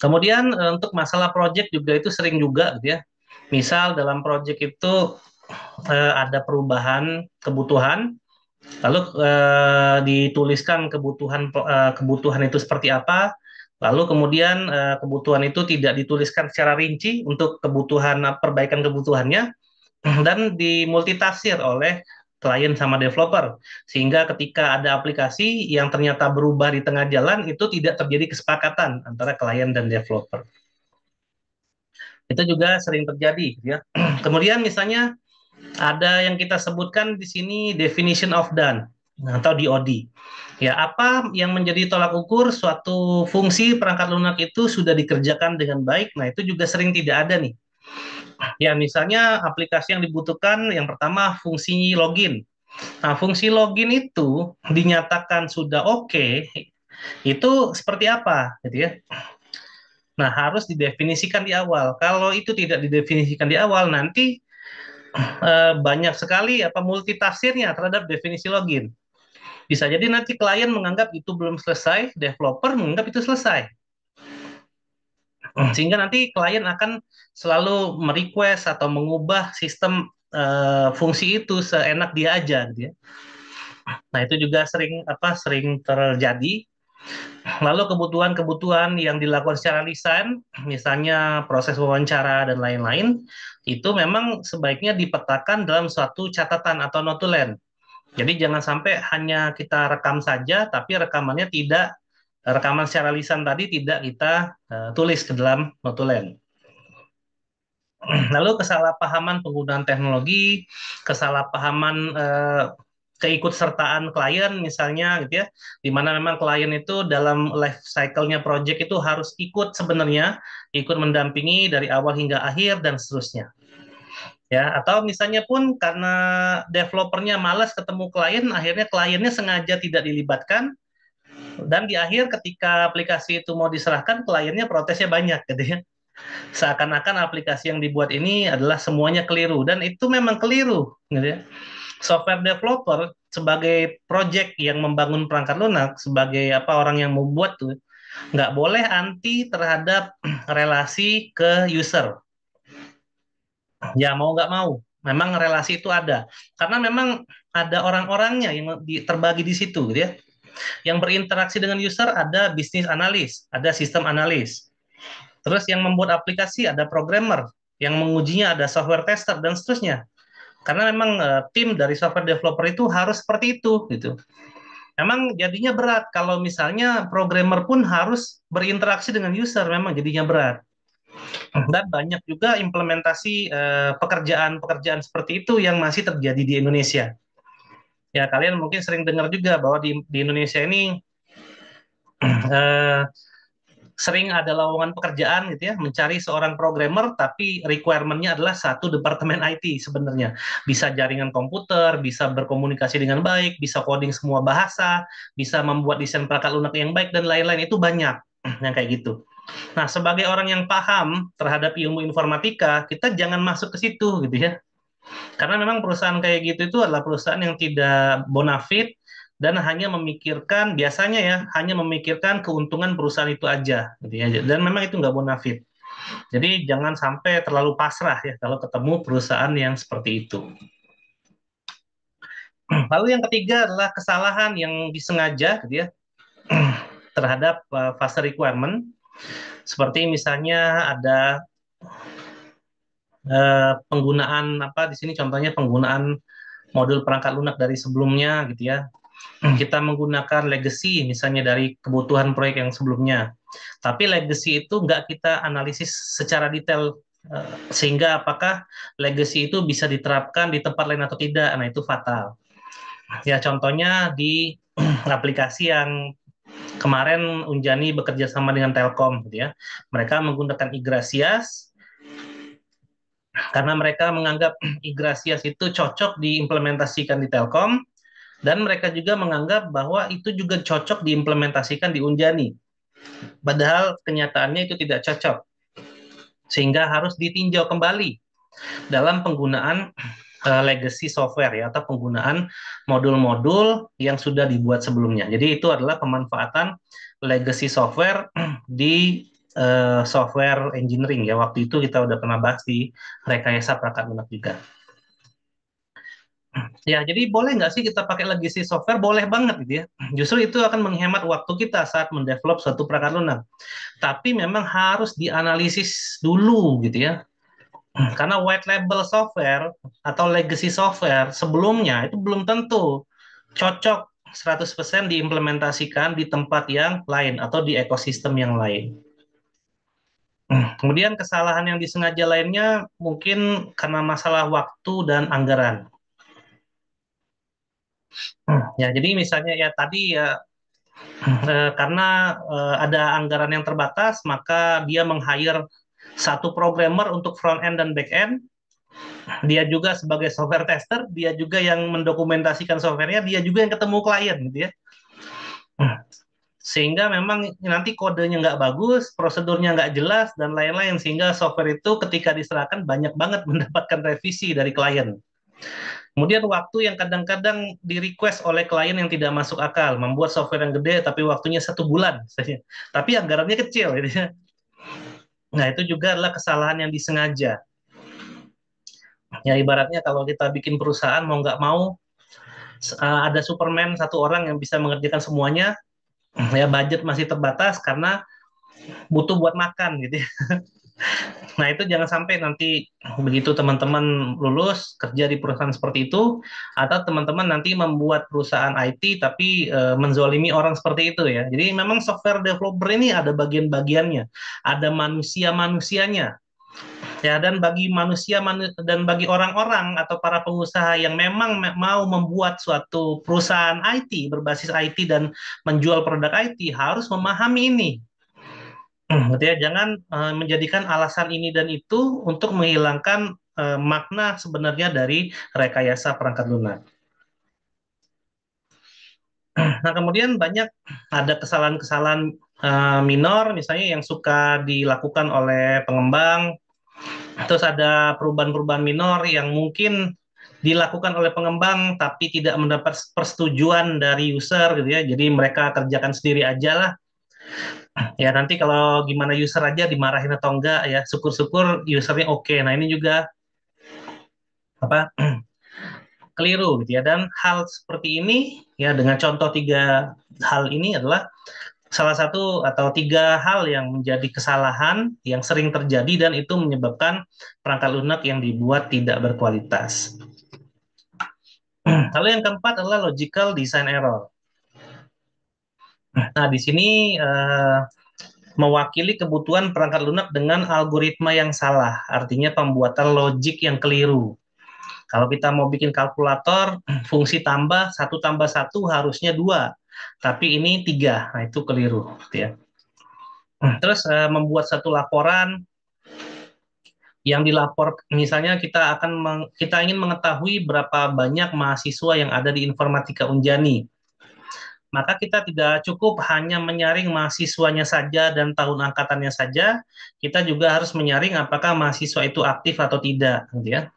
Kemudian untuk masalah project juga itu sering juga gitu ya. Misal dalam project itu ada perubahan kebutuhan, lalu dituliskan kebutuhan itu seperti apa, Lalu kemudian kebutuhan itu tidak dituliskan secara rinci untuk kebutuhan perbaikan kebutuhannya dan dimultitafsir oleh klien sama developer sehingga ketika ada aplikasi yang ternyata berubah di tengah jalan itu tidak terjadi kesepakatan antara klien dan developer. Itu juga sering terjadi ya. Kemudian misalnya ada yang kita sebutkan di sini definition of done atau DoD. Ya, apa yang menjadi tolak ukur suatu fungsi perangkat lunak itu sudah dikerjakan dengan baik. Nah, itu juga sering tidak ada nih. Ya, misalnya aplikasi yang dibutuhkan yang pertama fungsi login. Nah, fungsi login itu dinyatakan sudah oke, itu seperti apa gitu ya. Nah, harus didefinisikan di awal. Kalau itu tidak didefinisikan di awal, nanti banyak sekali apa multitafsirnya terhadap definisi login. Bisa jadi nanti klien menganggap itu belum selesai, developer menganggap itu selesai. Sehingga nanti klien akan selalu merequest atau mengubah sistem fungsi itu seenak dia aja gitu ya. Nah, itu juga sering terjadi. Lalu kebutuhan-kebutuhan yang dilakukan secara lisan, misalnya proses wawancara dan lain-lain, itu memang sebaiknya dipetakan dalam suatu catatan atau notulen. Jadi jangan sampai hanya kita rekam saja, tapi rekaman secara lisan tadi tidak kita tulis ke dalam notulen. Lalu kesalahpahaman penggunaan teknologi, kesalahpahaman keikutsertaan klien misalnya gitu ya, di mana memang klien itu dalam life cycle-nya project itu harus ikut sebenarnya, ikut mendampingi dari awal hingga akhir dan seterusnya. Ya, atau misalnya pun karena developernya malas ketemu klien, akhirnya kliennya sengaja tidak dilibatkan, dan di akhir ketika aplikasi itu mau diserahkan, kliennya protesnya banyak gitu ya. Seakan-akan aplikasi yang dibuat ini adalah semuanya keliru dan itu memang keliru gitu ya. Software developer sebagai project yang membangun perangkat lunak, sebagai apa orang yang membuat tuh nggak boleh anti terhadap relasi ke user. Ya mau nggak mau, memang relasi itu ada karena memang ada orang-orangnya yang terbagi di situ gitu ya. Yang berinteraksi dengan user ada bisnis analis, ada sistem analis. Terus yang membuat aplikasi ada programmer, yang mengujinya ada software tester dan seterusnya. Karena memang tim dari software developer itu harus seperti itu gitu. Memang jadinya berat kalau misalnya programmer pun harus berinteraksi dengan user, memang jadinya berat. Dan banyak juga implementasi pekerjaan-pekerjaan seperti itu yang masih terjadi di Indonesia. Ya kalian mungkin sering dengar juga bahwa di Indonesia ini eh, sering ada lowongan pekerjaan gitu ya, mencari seorang programmer tapi requirement-nya adalah satu departemen IT sebenarnya. Bisa jaringan komputer, bisa berkomunikasi dengan baik, bisa coding semua bahasa, bisa membuat desain perangkat lunak yang baik dan lain-lain itu banyak yang kayak gitu. Nah, sebagai orang yang paham terhadap ilmu informatika, kita jangan masuk ke situ gitu ya. Karena memang perusahaan kayak gitu itu adalah perusahaan yang tidak bonafit dan hanya memikirkan biasanya ya hanya memikirkan keuntungan perusahaan itu aja gitu ya. Dan memang itu nggak bonafit. Jadi jangan sampai terlalu pasrah ya kalau ketemu perusahaan yang seperti itu. Lalu yang ketiga adalah kesalahan yang disengaja gitu ya terhadap fase requirement. Seperti misalnya ada penggunaan apa di sini contohnya penggunaan modul perangkat lunak dari sebelumnya gitu ya. Kita menggunakan legacy misalnya dari kebutuhan proyek yang sebelumnya. Tapi legacy itu nggak kita analisis secara detail sehingga apakah legacy itu bisa diterapkan di tempat lain atau tidak. Nah, itu fatal. Ya, contohnya di aplikasi yang kemarin Unjani bekerja sama dengan Telkom gitu ya. Mereka menggunakan Igrasias karena mereka menganggap Igrasias itu cocok diimplementasikan di Telkom dan mereka juga menganggap bahwa itu juga cocok diimplementasikan di Unjani. Padahal kenyataannya itu tidak cocok. Sehingga harus ditinjau kembali dalam penggunaan legacy software ya atau penggunaan modul-modul yang sudah dibuat sebelumnya. Jadi itu adalah pemanfaatan legacy software di software engineering ya. Waktu itu kita udah pernah bahas di rekayasa perangkat lunak juga. Ya, jadi boleh nggak sih kita pakai legacy software? Boleh banget gitu ya. Justru itu akan menghemat waktu kita saat mendevelop suatu perangkat lunak. Tapi memang harus dianalisis dulu gitu ya. Karena white label software atau legacy software sebelumnya itu belum tentu cocok 100% diimplementasikan di tempat yang lain atau di ekosistem yang lain. Kemudian kesalahan yang disengaja lainnya mungkin karena masalah waktu dan anggaran. Ya, jadi misalnya ya tadi ya karena ada anggaran yang terbatas, maka dia meng-hire satu programmer untuk front end dan back end. Dia juga sebagai software tester, dia juga yang mendokumentasikan softwarenya, dia juga yang ketemu klien gitu ya. Sehingga memang nanti kodenya nggak bagus, prosedurnya nggak jelas, dan lain-lain. Sehingga software itu ketika diserahkan banyak banget mendapatkan revisi dari klien. Kemudian waktu yang kadang-kadang di-request oleh klien yang tidak masuk akal, membuat software yang gede tapi waktunya 1 bulan saja. Tapi anggarannya kecil. Gitu ya. Nah itu juga adalah kesalahan yang disengaja. Ya ibaratnya kalau kita bikin perusahaan mau nggak mau ada Superman satu orang yang bisa mengerjakan semuanya, ya budget masih terbatas karena butuh buat makan gitu ya. Nah, itu jangan sampai nanti begitu teman-teman lulus kerja di perusahaan seperti itu, atau teman-teman nanti membuat perusahaan IT tapi menzolimi orang seperti itu ya. Jadi memang software developer ini ada bagian-bagiannya, ada manusia-manusianya. Ya, dan bagi dan bagi orang-orang atau para pengusaha yang memang mau membuat suatu perusahaan IT berbasis IT dan menjual produk IT harus memahami ini. Gitu ya, jangan menjadikan alasan ini dan itu untuk menghilangkan makna sebenarnya dari rekayasa perangkat lunak. Nah, kemudian banyak ada kesalahan-kesalahan minor, misalnya yang suka dilakukan oleh pengembang, terus ada perubahan-perubahan minor yang mungkin dilakukan oleh pengembang tapi tidak mendapat persetujuan dari user gitu ya. Jadi mereka kerjakan sendiri aja lah. Ya nanti kalau gimana user aja dimarahin atau enggak ya syukur-syukur usernya oke. Nah ini juga apa keliru gitu ya. Dan hal seperti ini ya dengan contoh 3 hal ini adalah salah satu atau 3 hal yang menjadi kesalahan yang sering terjadi dan itu menyebabkan perangkat lunak yang dibuat tidak berkualitas. Lalu yang keempat adalah logical design error. Nah, di sini mewakili kebutuhan perangkat lunak dengan algoritma yang salah, artinya pembuatan logik yang keliru. Kalau kita mau bikin kalkulator, fungsi tambah, 1 tambah 1 harusnya 2, tapi ini 3, nah itu keliru. Gitu ya. Terus membuat satu laporan, yang dilapor, misalnya kita ingin mengetahui berapa banyak mahasiswa yang ada di Informatika Unjani. Maka kita tidak cukup hanya menyaring mahasiswanya saja dan tahun angkatannya saja, kita juga harus menyaring apakah mahasiswa itu aktif atau tidak, gitu ya.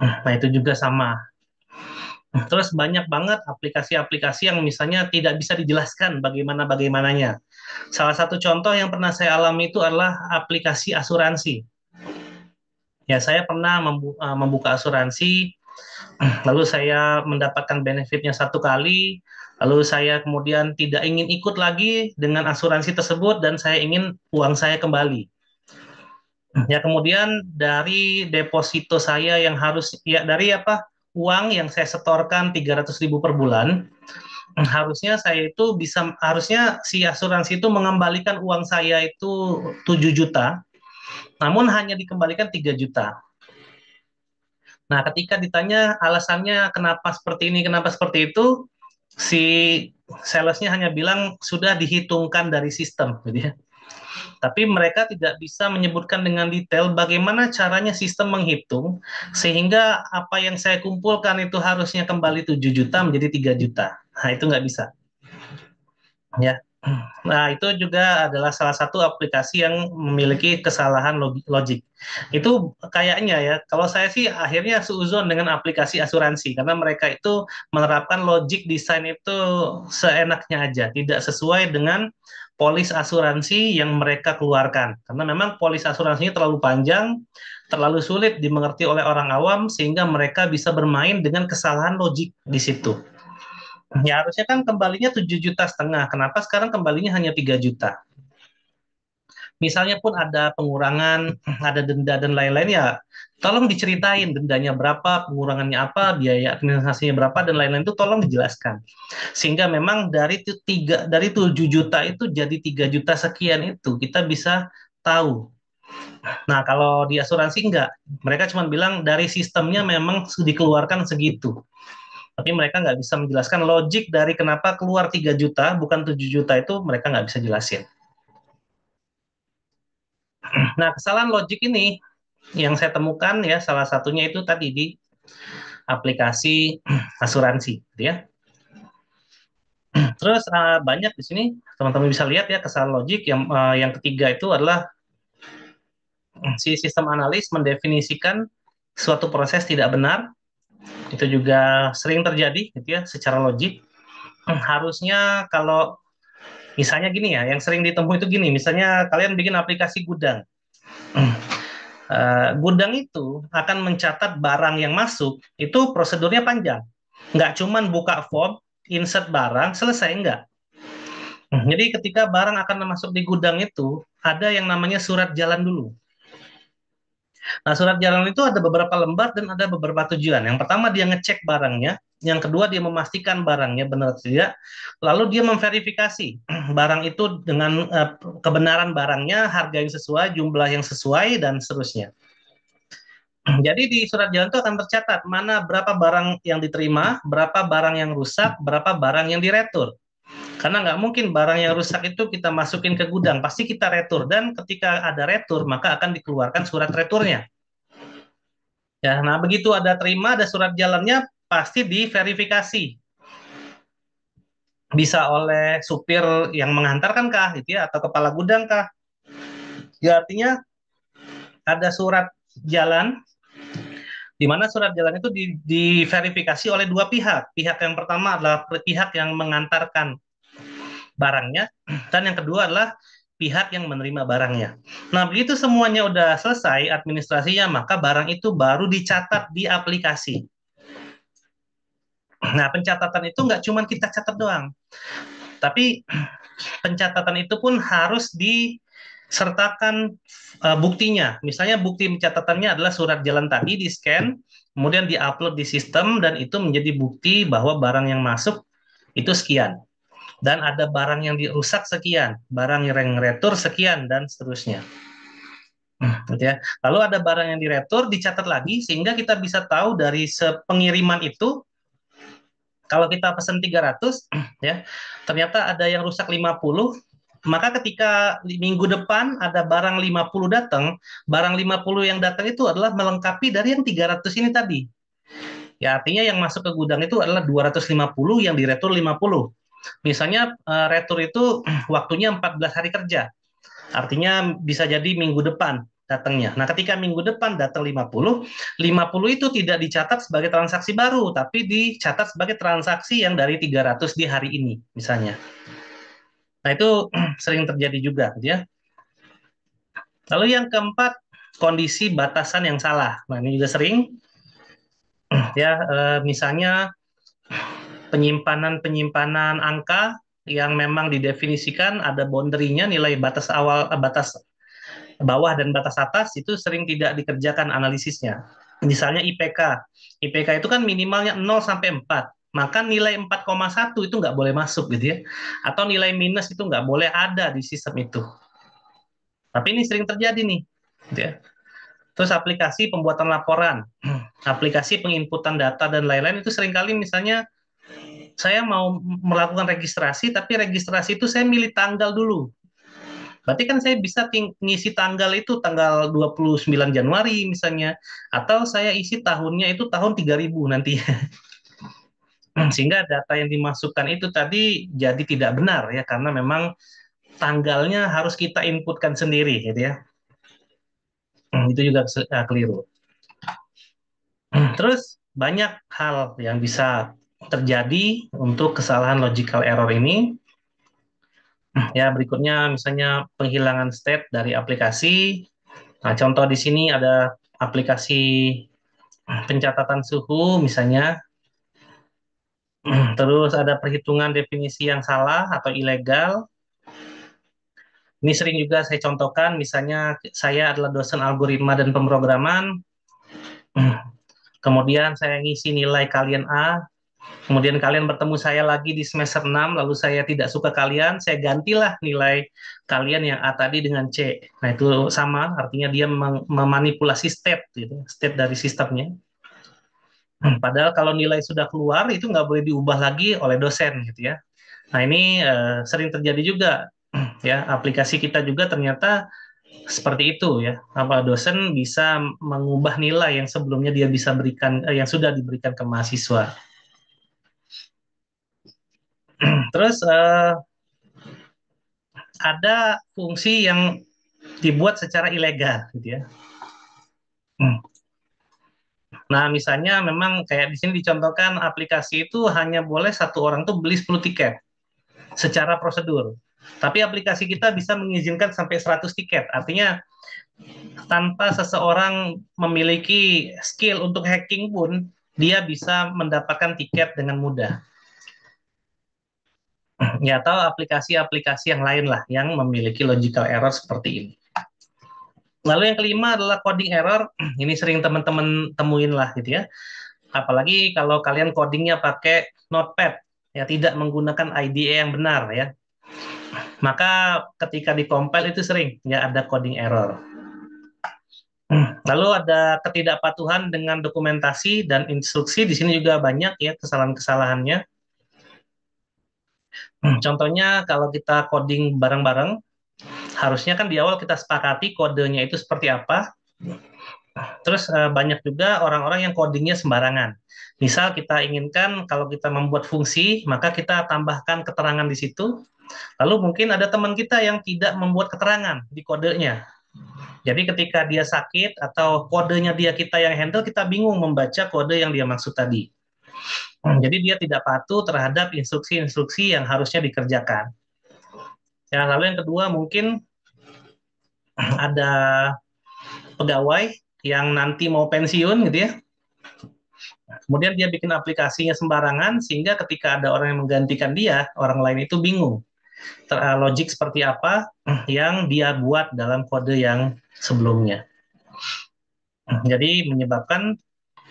Nah, itu juga sama. Terus banyak banget aplikasi-aplikasi yang misalnya tidak bisa dijelaskan bagaimananya. Salah satu contoh yang pernah saya alami itu adalah aplikasi asuransi. Ya, saya pernah membuka asuransi, lalu saya mendapatkan benefitnya 1 kali, lalu saya kemudian tidak ingin ikut lagi dengan asuransi tersebut dan saya ingin uang saya kembali. Ya, kemudian dari deposito saya yang harus ya dari uang yang saya setorkan 300.000 per bulan, harusnya si asuransi itu mengembalikan uang saya itu 7 juta, namun hanya dikembalikan 3 juta. Nah, ketika ditanya alasannya kenapa seperti ini, kenapa seperti itu, si salesnya hanya bilang sudah dihitungkan dari sistem, gitu ya. Tapi mereka tidak bisa menyebutkan dengan detail bagaimana caranya sistem menghitung sehingga apa yang saya kumpulkan itu harusnya kembali 7 juta menjadi 3 juta. Nah, itu nggak bisa. Ya. Nah, itu juga adalah salah satu aplikasi yang memiliki kesalahan logik. Itu kayaknya ya, kalau saya sih akhirnya seuzon dengan aplikasi asuransi, karena mereka itu menerapkan logik desain itu seenaknya aja, tidak sesuai dengan polis asuransi yang mereka keluarkan. Karena memang polis asuransinya terlalu panjang, terlalu sulit dimengerti oleh orang awam sehingga mereka bisa bermain dengan kesalahan logik di situ. Ya harusnya kan kembalinya 7,5 juta. Kenapa sekarang kembalinya hanya 3 juta? Misalnya pun ada pengurangan, ada denda dan lain-lain ya, tolong diceritain dendanya berapa, pengurangannya apa, biaya administrasinya berapa dan lain-lain itu tolong dijelaskan. Sehingga memang dari 7 juta itu jadi 3 juta sekian itu kita bisa tahu. Nah, kalau di asuransi enggak, mereka cuma bilang dari sistemnya memang dikeluarkan segitu. Tapi mereka nggak bisa menjelaskan logik dari kenapa keluar 3 juta, bukan 7 juta itu mereka nggak bisa jelasin. Nah, kesalahan logik ini yang saya temukan ya salah satunya itu tadi di aplikasi asuransi, gitu ya. Terus banyak di sini teman-teman bisa lihat ya kesalahan logik yang ketiga itu adalah si sistem analis mendefinisikan suatu proses tidak benar. Itu juga sering terjadi gitu ya secara logik. Harusnya kalau misalnya gini ya, yang sering ditemui itu gini, misalnya kalian bikin aplikasi gudang. Gudang itu akan mencatat barang yang masuk, itu prosedurnya panjang. Nggak cuman buka form, insert barang, selesai, enggak. Jadi ketika barang akan masuk di gudang itu, ada yang namanya surat jalan dulu. Nah, surat jalan itu ada beberapa lembar dan ada beberapa tujuan. Yang pertama dia ngecek barangnya, yang kedua dia memastikan barangnya benar atau tidak, lalu dia memverifikasi barang itu dengan kebenaran barangnya, harga yang sesuai, jumlah yang sesuai, dan seterusnya. Jadi di surat jalan itu akan tercatat mana berapa barang yang diterima, berapa barang yang rusak, berapa barang yang diretur. Karena nggak mungkin barang yang rusak itu kita masukin ke gudang, pasti kita retur. Dan ketika ada retur, maka akan dikeluarkan surat returnya. Ya, nah begitu ada terima, ada surat jalannya, pasti diverifikasi. Bisa oleh supir yang mengantarkan kah, gitu ya, atau kepala gudang kah. Ya, artinya ada surat jalan, di mana surat jalan itu diverifikasi oleh dua pihak. Pihak yang pertama adalah pihak yang mengantarkan barangnya, dan yang kedua adalah pihak yang menerima barangnya. Nah, begitu semuanya udah selesai administrasinya, maka barang itu baru dicatat di aplikasi. Nah, pencatatan itu nggak cuma kita catat doang, tapi pencatatan itu pun harus disertakan buktinya. Misalnya bukti pencatatannya adalah surat jalan tadi di scan, kemudian diupload di sistem, dan itu menjadi bukti bahwa barang yang masuk itu sekian. Dan ada barang yang dirusak sekian, barang yang retur sekian, dan seterusnya. Gitu ya. Lalu ada barang yang diretur, dicatat lagi, sehingga kita bisa tahu dari pengiriman itu, kalau kita pesan 300, ya, ternyata ada yang rusak 50, maka ketika minggu depan ada barang 50 datang, barang 50 yang datang itu adalah melengkapi dari yang 300 ini tadi. Ya, artinya yang masuk ke gudang itu adalah 250, yang diretur 50. Misalnya retur itu waktunya 14 hari kerja. Artinya bisa jadi minggu depan datangnya. Nah, ketika minggu depan datang 50, 50 itu tidak dicatat sebagai transaksi baru, tapi dicatat sebagai transaksi yang dari 300 di hari ini, misalnya. Nah, itu sering terjadi juga, gitu ya. Lalu yang keempat, kondisi batasan yang salah. Nah, ini juga sering, ya, misalnya penyimpanan angka yang memang didefinisikan ada boundary-nya, nilai batas awal, batas bawah dan batas atas itu sering tidak dikerjakan analisisnya. Misalnya IPK. IPK itu kan minimalnya 0 sampai 4. Maka nilai 4,1 itu nggak boleh masuk gitu ya. Atau nilai minus itu nggak boleh ada di sistem itu. Tapi ini sering terjadi nih. Gitu ya. Terus aplikasi pembuatan laporan, aplikasi penginputan data dan lain-lain itu seringkali misalnya saya mau melakukan registrasi, tapi registrasi itu saya milih tanggal dulu. Berarti kan saya bisa ngisi tanggal itu tanggal 29 Januari misalnya, atau saya isi tahunnya itu tahun 3000 nanti. Sehingga data yang dimasukkan itu tadi jadi tidak benar ya, karena memang tanggalnya harus kita inputkan sendiri gitu ya. Itu juga keliru. Terus banyak hal yang bisa terjadi untuk kesalahan logical error ini. Ya, berikutnya misalnya penghilangan state dari aplikasi. Nah, contoh di sini ada aplikasi pencatatan suhu misalnya. Terus ada perhitungan definisi yang salah atau ilegal. Ini sering juga saya contohkan, misalnya saya adalah dosen algoritma dan pemrograman, kemudian saya ngisi nilai kalian A, kemudian kalian bertemu saya lagi di semester 6, lalu saya tidak suka kalian, saya gantilah nilai kalian yang A tadi dengan C. Nah, itu sama, artinya dia memanipulasi state, gitu, state dari sistemnya. Padahal kalau nilai sudah keluar, itu nggak boleh diubah lagi oleh dosen, gitu ya. Nah, ini sering terjadi juga, ya, aplikasi kita juga ternyata seperti itu ya. Apa dosen bisa mengubah nilai yang sebelumnya dia bisa berikan, yang sudah diberikan ke mahasiswa. Terus ada fungsi yang dibuat secara ilegal, gitu ya. Nah, misalnya memang kayak di sini dicontohkan aplikasi itu hanya boleh satu orang tuh beli 10 tiket secara prosedur. Tapi aplikasi kita bisa mengizinkan sampai 100 tiket. Artinya tanpa seseorang memiliki skill untuk hacking pun dia bisa mendapatkan tiket dengan mudah. Ya, atau aplikasi-aplikasi yang lain lah yang memiliki logical error seperti ini. Lalu yang kelima adalah coding error. Ini sering teman-teman temuin lah gitu ya. Apalagi kalau kalian codingnya pakai Notepad, ya tidak menggunakan IDE yang benar ya. Maka ketika di-compile itu sering ya ada coding error. Lalu ada ketidakpatuhan dengan dokumentasi dan instruksi. Di sini juga banyak ya kesalahan-kesalahannya. Contohnya kalau kita coding bareng-bareng, harusnya kan di awal kita sepakati kodenya itu seperti apa. Terus banyak juga orang-orang yang codingnya sembarangan. Misal kita inginkan kalau kita membuat fungsi, maka kita tambahkan keterangan di situ. Lalu mungkin ada teman kita yang tidak membuat keterangan di kodenya. Jadi ketika dia sakit atau kodenya dia kita yang handle, kita bingung membaca kode yang dia maksud tadi. Jadi dia tidak patuh terhadap instruksi-instruksi yang harusnya dikerjakan. Ya, lalu yang kedua mungkin ada pegawai yang nanti mau pensiun gitu ya. Kemudian dia bikin aplikasinya sembarangan sehingga ketika ada orang yang menggantikan dia, orang lain itu bingung. Logik seperti apa yang dia buat dalam kode yang sebelumnya. Jadi menyebabkan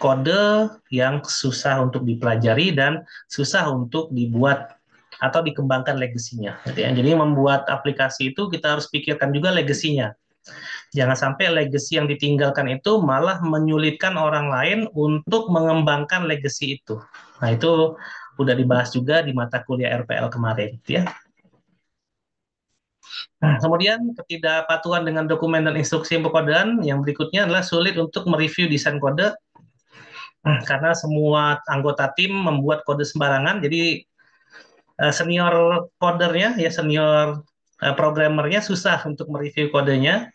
kode yang susah untuk dipelajari dan susah untuk dibuat atau dikembangkan legasinya. Jadi membuat aplikasi itu kita harus pikirkan juga legasinya. Jangan sampai legacy yang ditinggalkan itu malah menyulitkan orang lain untuk mengembangkan legacy itu. Nah, itu udah dibahas juga di mata kuliah RPL kemarin, ya. Nah, kemudian ketidakpatuhan dengan dokumen dan instruksi pengkodean yang berikutnya adalah sulit untuk mereview desain kode karena semua anggota tim membuat kode sembarangan. Jadi senior codernya ya senior programmernya susah untuk mereview kodenya.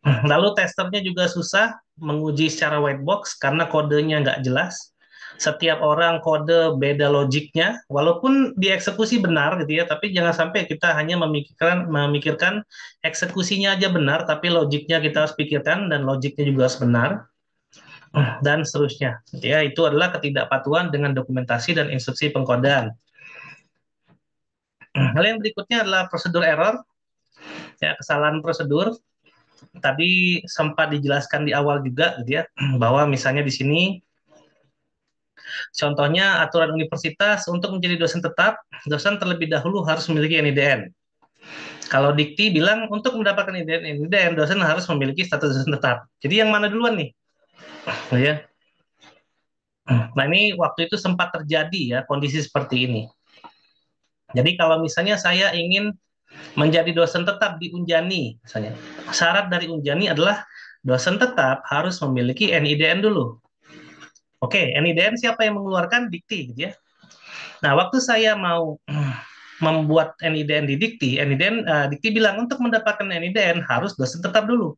Lalu testernya juga susah menguji secara white box karena kodenya nggak jelas. Setiap orang kode beda logiknya, walaupun dieksekusi benar gitu ya, tapi jangan sampai kita hanya memikirkan eksekusinya aja benar, tapi logiknya kita harus pikirkan dan logiknya juga harus benar dan seterusnya. Ya, itu adalah ketidakpatuhan dengan dokumentasi dan instruksi pengkodean. Hal yang berikutnya adalah prosedur error, ya kesalahan prosedur. Tadi sempat dijelaskan di awal juga gitu ya, bahwa misalnya di sini contohnya aturan universitas untuk menjadi dosen tetap, dosen terlebih dahulu harus memiliki NIDN. Kalau Dikti bilang untuk mendapatkan NIDN, dosen harus memiliki status dosen tetap. Jadi yang mana duluan nih? Ya. Nah, ini waktu itu sempat terjadi ya kondisi seperti ini. Jadi kalau misalnya saya ingin menjadi dosen tetap di Unjani, misalnya, syarat dari Unjani adalah dosen tetap harus memiliki NIDN dulu. Oke, NIDN siapa yang mengeluarkan? Dikti, gitu ya. Nah, waktu saya mau membuat NIDN di Dikti, Dikti bilang untuk mendapatkan NIDN harus dosen tetap dulu.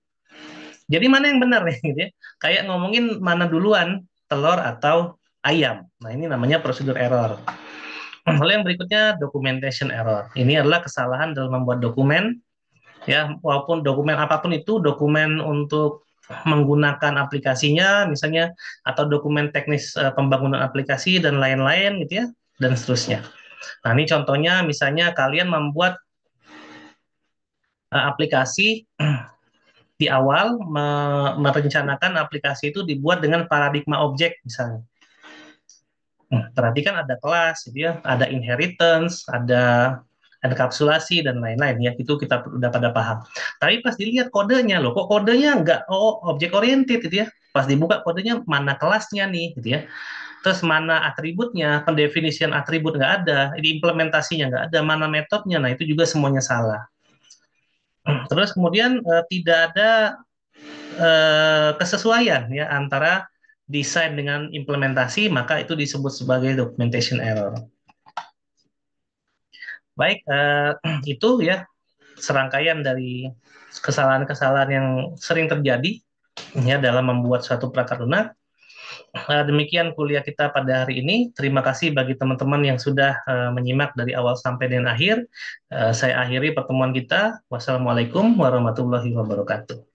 Jadi mana yang benar nih, gitu ya? Kayak ngomongin mana duluan, telur atau ayam. Nah, ini namanya prosedur error. Lalu yang berikutnya documentation error. Ini adalah kesalahan dalam membuat dokumen, ya, walaupun dokumen apapun itu, dokumen untuk menggunakan aplikasinya misalnya, atau dokumen teknis pembangunan aplikasi dan lain-lain gitu ya, dan seterusnya. Nah, ini contohnya misalnya kalian membuat aplikasi di awal merencanakan aplikasi itu dibuat dengan paradigma objek misalnya. Berarti kan ada kelas, gitu ya, ada inheritance, ada enkapsulasi dan lain-lain ya. Itu kita udah pada paham. Tapi pas dilihat kodenya loh, kok kodenya nggak objek oriented gitu ya. Pas dibuka kodenya mana kelasnya nih gitu ya. Terus mana atributnya, pendefinisian atribut nggak ada, ini implementasinya nggak ada, mana metodenya, nah itu juga semuanya salah. Terus kemudian tidak ada kesesuaian ya antara desain dengan implementasi, maka itu disebut sebagai documentation error. Baik, itu ya serangkaian dari kesalahan-kesalahan yang sering terjadi ya dalam membuat suatu perangkat lunak. Demikian kuliah kita pada hari ini. Terima kasih bagi teman-teman yang sudah menyimak dari awal sampai dengan akhir. Saya akhiri pertemuan kita. Wassalamualaikum warahmatullahi wabarakatuh.